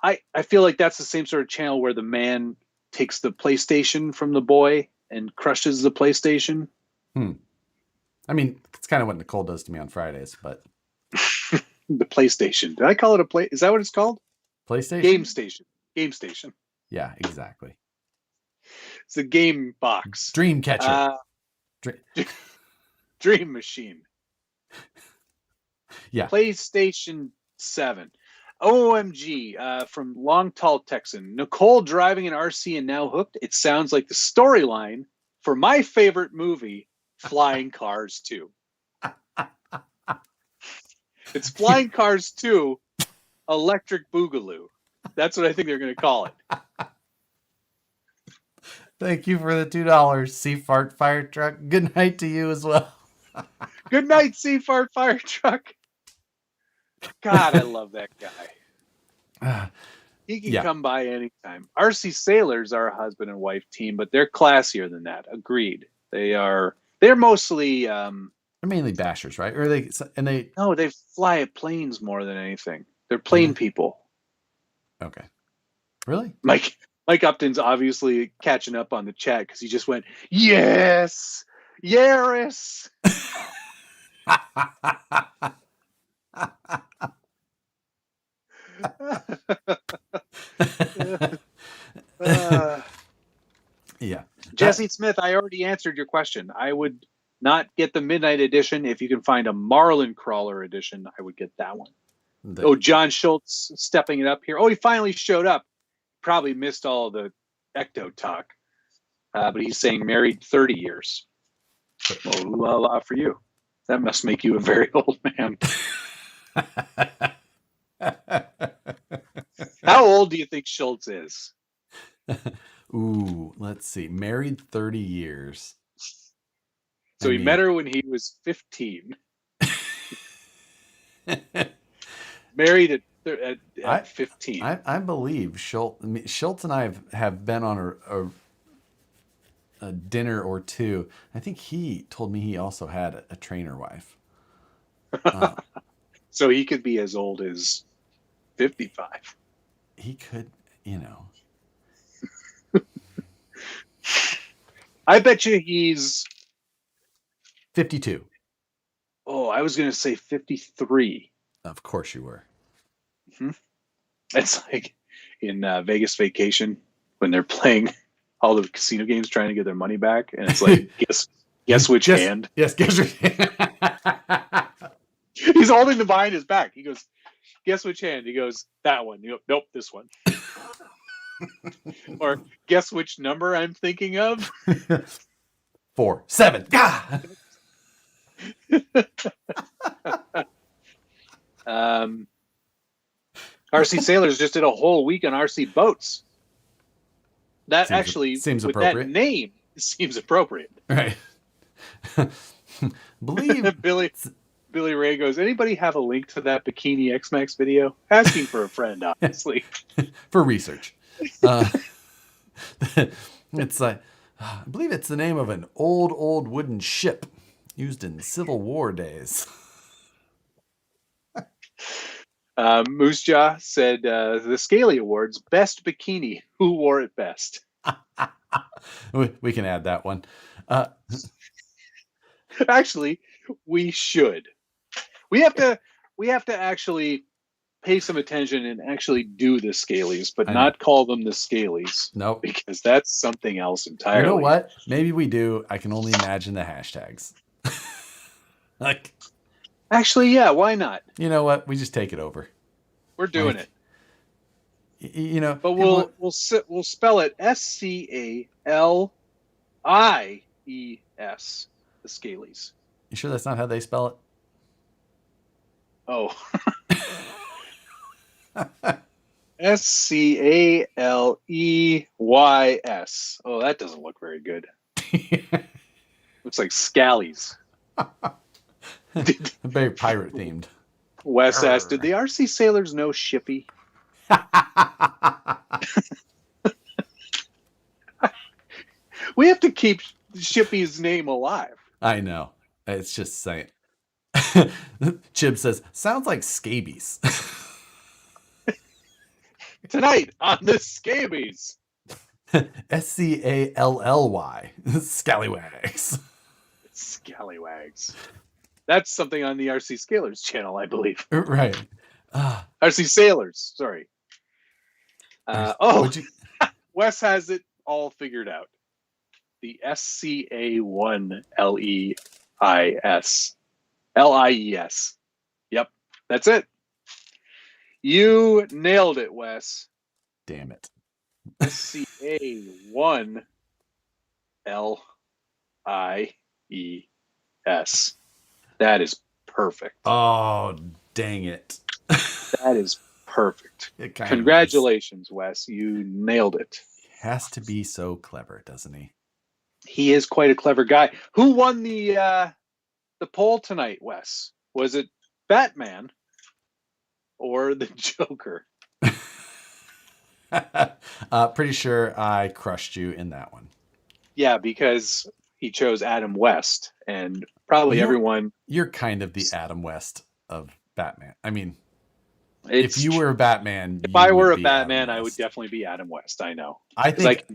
I feel like that's the same sort of channel where the man takes the PlayStation from the boy and crushes the PlayStation. I mean, it's kind of what Nicole does to me on Fridays, but the PlayStation. Did I call it a play? Is that what it's called? PlayStation? Game Station. Game Station. Yeah, exactly. It's a game box. Dream catcher. Dream machine. Yeah. PlayStation 7. OMG, from Long Tall Texan. Nicole driving an RC and now hooked. It sounds like the storyline for my favorite movie, Flying Cars 2. It's Flying Cars 2, Electric Boogaloo. That's what I think they're going to call it. Thank you for the $2, Sea Fart Fire Truck. Good night to you as well. Good night, Sea Fart Fire Truck. God, I love that guy. He can come by anytime. RC Sailors are a husband and wife team, but they're classier than that. Agreed. They're mostly they're mainly bashers, right? Or they fly planes more than anything. They're plane people. Okay. Really? Mike Upton's obviously catching up on the chat because he just went, yes, Yaris. Yeah. Jesse Smith, I already answered your question. I would not get the Midnight Edition. If you can find a Marlin Crawler Edition, I would get that one. John Schultz stepping it up here. Oh, he finally showed up. Probably missed all of the Ecto talk. But he's saying married 30 years. Oh, la la for you. That must make you a very old man. How old do you think Schultz is? Ooh, let's see. Married 30 years. So he met her when he was 15. Married at 15. I believe Schultz and I have been on a dinner or two. I think he told me he also had a trainer wife. So he could be as old as 55. He could, I bet you he's 52. Oh, I was going to say 53. Of course you were. Mm-hmm. It's like in Vegas Vacation when they're playing all the casino games trying to get their money back. And it's like, guess which hand? Yes, guess which hand. He's holding them behind his back. He goes, guess which hand? He goes, that one. You go, nope, this one. Or guess which number I'm thinking of? 4, 7. Ah! RC Sailors just did a whole week on RC boats. That seems with appropriate. That name seems appropriate. Right. Believe Billy Ray goes, anybody have a link to that Bikini X-Max video? Asking for a friend, obviously. For research. It's like, I believe it's the name of an old wooden ship used in Civil War days. Moose Jaw said, the Scaly Awards, best bikini. Who wore it best? We can add that one. Actually, we should. We have to actually pay some attention and actually do the Scalies, but not call them the Scalies. Nope. Because that's something else entirely. You know what? Maybe we do. I can only imagine the hashtags. Actually, yeah, why not? You know what? We just take it over. We're doing it. But we'll spell it SCALIES, the Scalies. You sure that's not how they spell it? Oh. Scaleys. Oh, that doesn't look very good. Looks like scallies. Very pirate themed. Wes asked, did the RC sailors know Shippy? We have to keep Shippy's name alive. I know. It's just saying. Chib says, sounds like scabies. Tonight on the Scabies. Scally. Scallywags. Scallywags. That's something on the RC Scalers channel, I believe. Right. RC Sailors, sorry. Wes has it all figured out. The SCA1LEIS. LIES. Yep, that's it. You nailed it, Wes. Damn it. SCA1LIES. That is perfect. Oh, dang it. That is perfect. Congratulations, Wes. You nailed it. He has to be so clever, doesn't he? He is quite a clever guy. Who won the poll tonight, Wes? Was it Batman or the Joker? Pretty sure I crushed you in that one. Yeah, because he chose Adam West, and probably everyone... You're kind of the Adam West of Batman. I mean, if you were a Batman... If I were a Batman, I would definitely be Adam West. I know. I think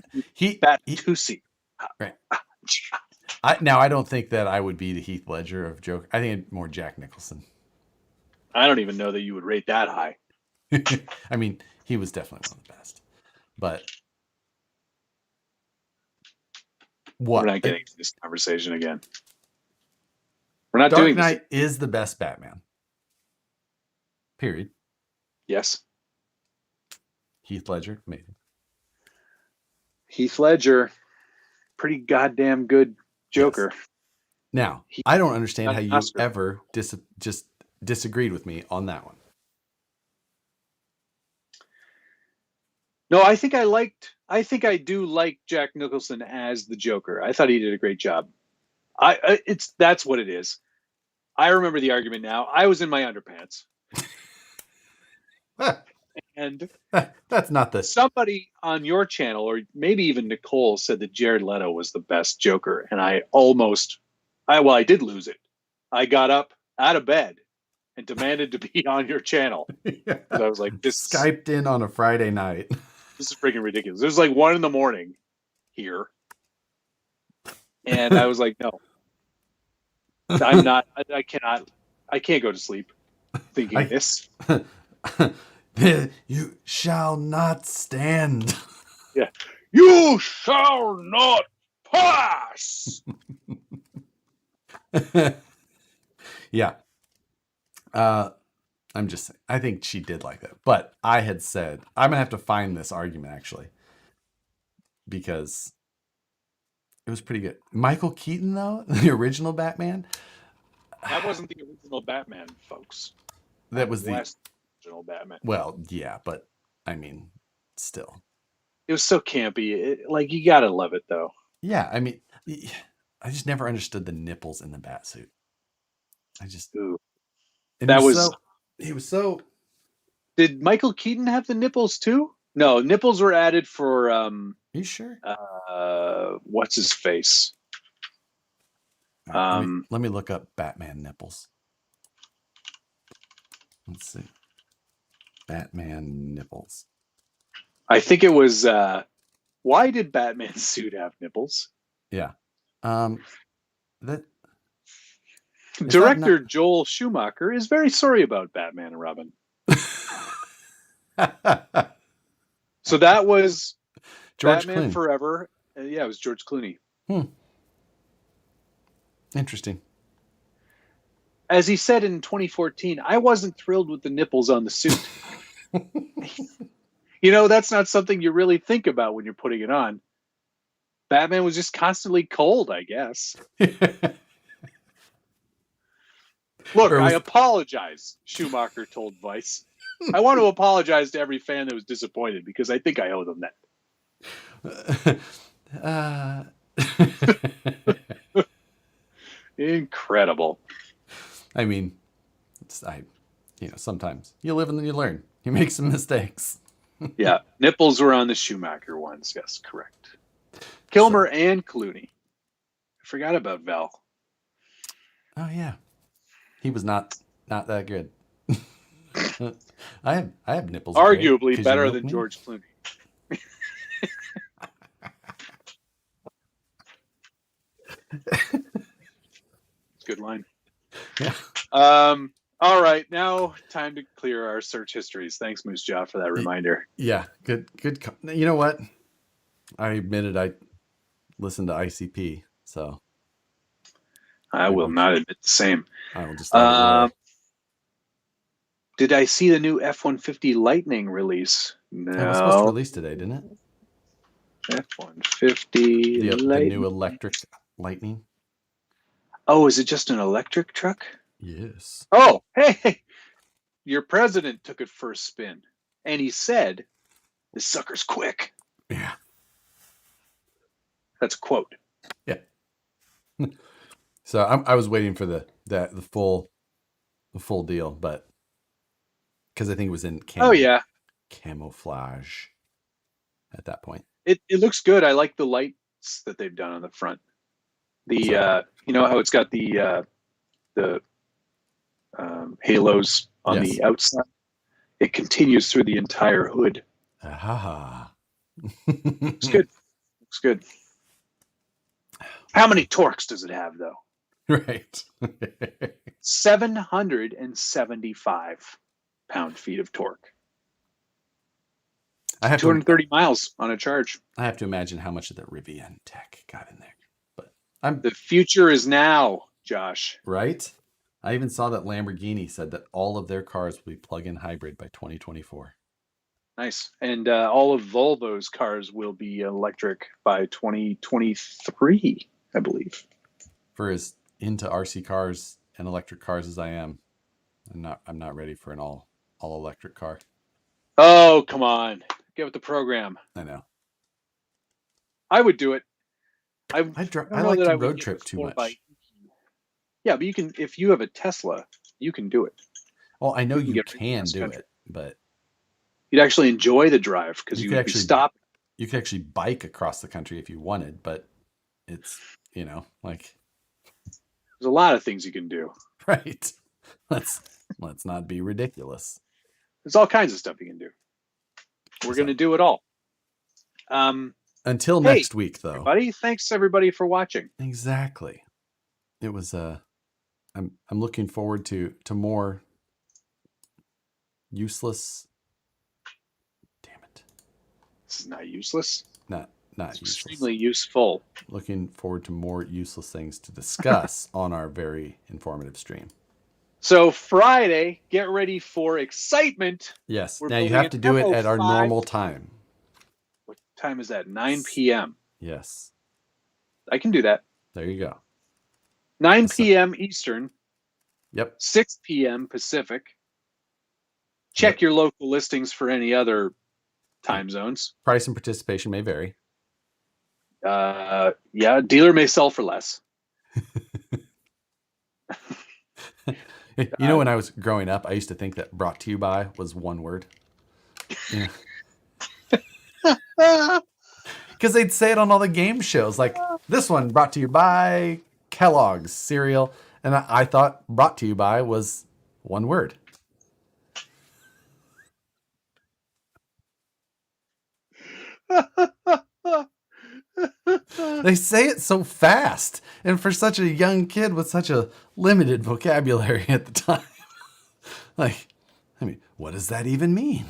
Bat-Tusi. Right. I don't think that I would be the Heath Ledger of Joker. I think more Jack Nicholson. I don't even know that you would rate that high. I mean, he was definitely one of the best. But what? We're not getting to this conversation again. We're not Dark doing Knight is the best Batman. Period. Yes. Heath Ledger, maybe. Heath Ledger, pretty goddamn good Joker. Yes. Now, I don't understand how you ever just disagreed with me on that one. No, I think I do like Jack Nicholson as the Joker. I thought he did a great job. That's what it is. I remember the argument now. I was in my underpants. And that's not somebody on your channel, or maybe even Nicole, said that Jared Leto was the best Joker, and I did lose it. I got up out of bed and demanded to be on your channel. Yeah. I was like, this Skyped in on a Friday night. This is freaking ridiculous. It was like 1 a.m. here, and I was like, no, I'm not. I cannot. I can't go to sleep thinking this. You shall not stand. Yeah. You shall not pass. Yeah. I'm just saying, I think she did like that. But I had said, I'm going to have to find this argument actually. Because it was pretty good. Michael Keaton, though, the original Batman. That wasn't the original Batman, folks. That was the original Batman. Well, yeah, but I mean, still. It was so campy. You got to love it, though. Yeah, I mean, I just never understood the nipples in the bat suit. I just... Ooh. He was so... Did Michael Keaton have the nipples, too? No, nipples were added for... Are you sure? What's his face? Right, let me look up Batman nipples. Let's see. Batman nipples. I think it was... why did Batman's suit have nipples? Yeah. Director Joel Schumacher is very sorry about Batman and Robin. So that was George Batman Clooney. Forever. Yeah, it was George Clooney. Interesting. As he said in 2014, I wasn't thrilled with the nipples on the suit. That's not something you really think about when you're putting it on. Batman was just constantly cold, I guess. Look, Or I was- apologize, Schumacher told Vice. I want to apologize to every fan that was disappointed because I think I owe them that. Incredible. I mean, sometimes you live and then you learn. You make some mistakes. Yeah, nipples were on the Schumacher ones. Yes, correct. Kilmer and Clooney. I forgot about Val. Oh yeah, he was not that good. I have nipples. Arguably okay, better than George Clooney. Good line. Yeah. All right, now time to clear our search histories. Thanks, Moose Jaw, for that reminder. Yeah, good. You know what? I admitted I listened to ICP, so I will not admit the same. I will just let it roll. Did I see the new F-150 Lightning release? No. It was supposed to release today, didn't it? F-150 the new electric Lightning. Oh, is it just an electric truck? Yes. Oh, hey, your president took it for a spin, and he said, "This sucker's quick." Yeah. That's a quote. Yeah. So I was waiting for the full deal, but because I think it was in camouflage at that point. It looks good. I like the lights that they've done on the front. You know how it's got the halos on the outside. It continues through the entire hood. Looks good. Looks good. How many torques does it have, though? Right. 775 pound-feet of torque. I have 230 miles on a charge. I have to imagine how much of the Rivian tech got in there. But the future is now, Josh. Right? I even saw that Lamborghini said that all of their cars will be plug-in hybrid by 2024. Nice. And all of Volvo's cars will be electric by 2023, I believe. For as into RC cars and electric cars as I am, I'm not ready for an all electric car. Oh, come on. Get with the program. I know. I would do it. I like to road trip too much. Yeah, but you can, if you have a Tesla, you can do it. Well, I know you can do it, but you'd actually enjoy the drive because you could stop. You could actually bike across the country if you wanted, but it's, like there's a lot of things you can do. Right. Let's not be ridiculous. There's all kinds of stuff you can do. We're going to do it all. Until next week, though. Everybody, thanks everybody for watching. Exactly. It was I'm looking forward to more useless. Damn it. This is not useless. Not useless. Extremely useful. Looking forward to more useless things to discuss on our very informative stream. So Friday, get ready for excitement. Yes. Now you have to do it at our normal time. What time is that? 9 p.m. Yes. I can do that. There you go. 9 p.m. Eastern. Yep. 6 p.m. Pacific. Check your local listings for any other time zones. Price and participation may vary. Yeah, dealer may sell for less. When I was growing up, I used to think that "brought to you by" was one word. Because they'd say it on all the game shows, like this one brought to you by Kellogg's cereal, and I thought "brought to you by" was one word. They say it so fast, and for such a young kid with such a limited vocabulary at the time, what does that even mean?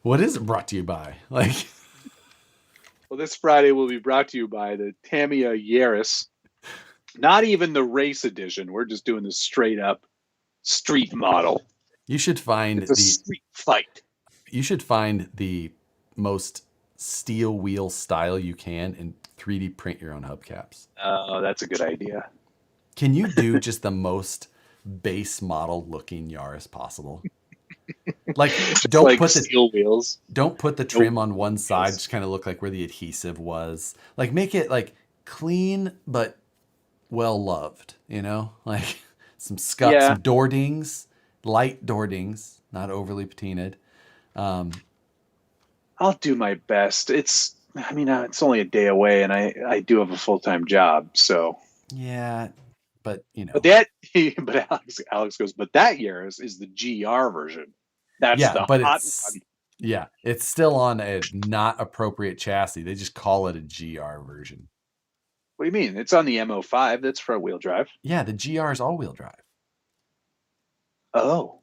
What is it brought to you by? Well, this Friday will be brought to you by the Tamiya Yaris. Not even the race edition. We're just doing the straight up street model. You should find it's a street fight. You should find the most steel wheel style you can and 3D print your own hubcaps. Oh, that's a good idea. Can you do just the most base model looking Yaris possible? Like, Just don't like put the steel wheels. don't put the No trim on one wheels. side. Just kind of look like where the adhesive was. Like, make it like clean but well loved. You know, like some Yeah. some door dings, light door dings, not overly patinaed. I'll do my best. It's only a day away, and I do have a full-time job. So, Yeah, but you know, but that, but Alex goes, but that Yaris is the GR version. That's yeah, the but hot it's one. yeah, it's still on a not appropriate chassis. They just call it a GR version. What do you mean? It's on the MO5. That's front-wheel drive. Yeah, the GR is all-wheel drive. Oh,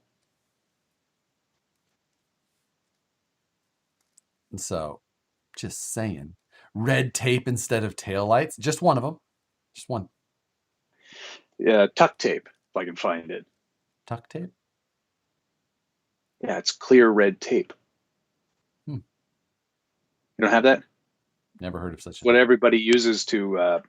And so, just saying, red tape instead of taillights. Just one of them. Just one. yeah, tuck tape if I can find it. Tuck tape. Yeah, it's clear red tape. Hmm. You don't have that? Never heard of such a What thing. everybody uses to Repair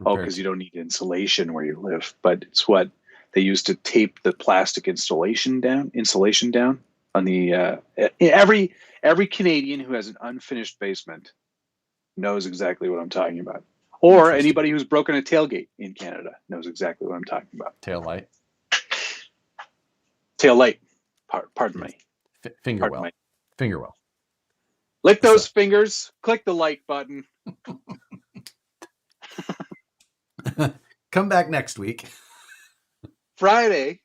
because you don't need insulation where you live, but it's what they use to tape the plastic insulation down on the every Canadian who has an unfinished basement knows exactly what I'm talking about. Or Interesting. anybody who's broken a tailgate in Canada knows exactly what I'm talking about. Tail light. Tail light. Pardon me. Finger Pardon well. me. Finger well. Lick those fingers. Click the like button. Come back next week. Friday,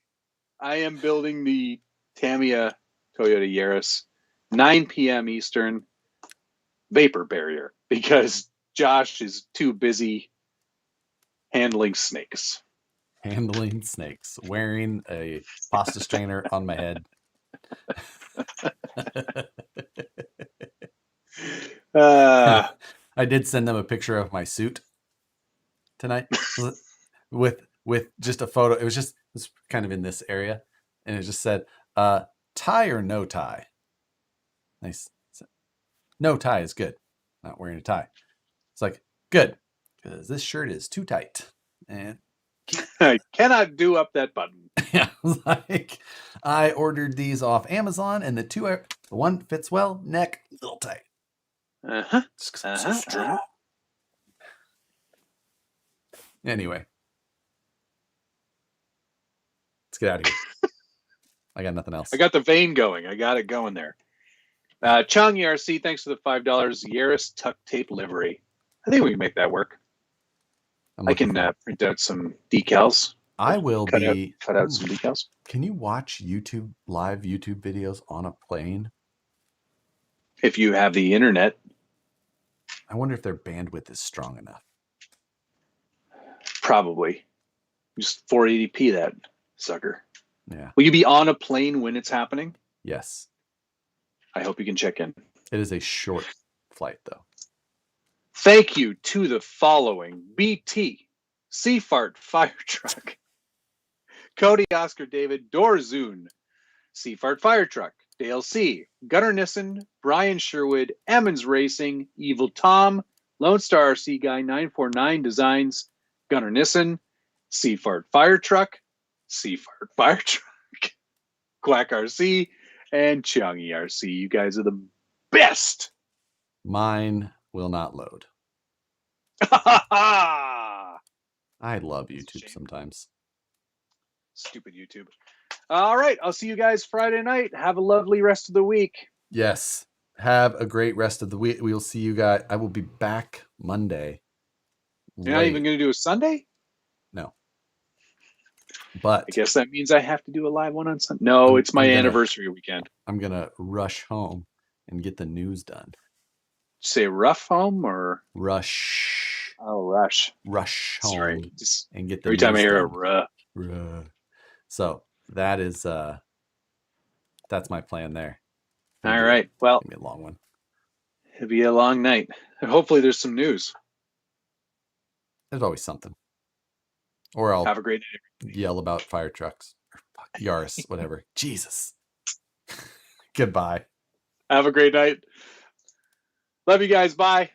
I am building the Tamiya Toyota Yaris, 9 p.m. Eastern, vapor barrier, because Josh is too busy handling snakes. Handling snakes. Wearing a pasta strainer on my head. I did send them a picture of my suit tonight with just a photo. It was kind of in this area, and it just said, tie or no tie. Nice. No tie is good. Not wearing a tie. It's like, good, because this shirt is too tight. And I cannot do up that button. yeah, like I ordered these off Amazon, and the one fits well, neck a little tight. Just 'cause I'm so strong. Anyway, let's get out of here. I got nothing else. I got the vein going. I got it going there. Chung ERC, thanks for the $5 Yaris tuck tape livery. I think we can make that work. I can print out some decals. I will cut out some decals. Can you watch live YouTube videos on a plane? If you have the internet. I wonder if their bandwidth is strong enough. Probably. Just 480p that sucker. Yeah. Will you be on a plane when it's happening? Yes. I hope you can check in. It is a short flight, though. Thank you to the following: BT, Seafart Fire Truck, Cody Oscar David Dorzoon, Seafart Fire Truck, Dale C, Gunnar Nissen, Brian Sherwood, Emmons Racing, Evil Tom, Lone Star RC Guy 949 Designs, Gunnar Nissen, Seafart Fire Truck, Quack RC, and Chung ERC. You guys are the best. Mine will not load. I love YouTube sometimes. Stupid YouTube. All right. I'll see you guys Friday night. Have a lovely rest of the week. Yes. Have a great rest of the week. We'll see you guys. I will be back Monday. You're not even going to do a Sunday? No. But I guess that means I have to do a live one on Sunday. No, it's my anniversary weekend. I'm going to rush home and get the news done. Say rough home or rush? Oh, rush. Rush home. Sorry. And get the every news time I hear done. a ruh. So that is that's my plan there. All right. Well, it'll be a long one. It'll be a long night. Hopefully there's some news. There's always something. Or I'll have a great day. Yell about fire trucks or Yaris, whatever. Jesus. Goodbye. Have a great night. Love you guys. Bye.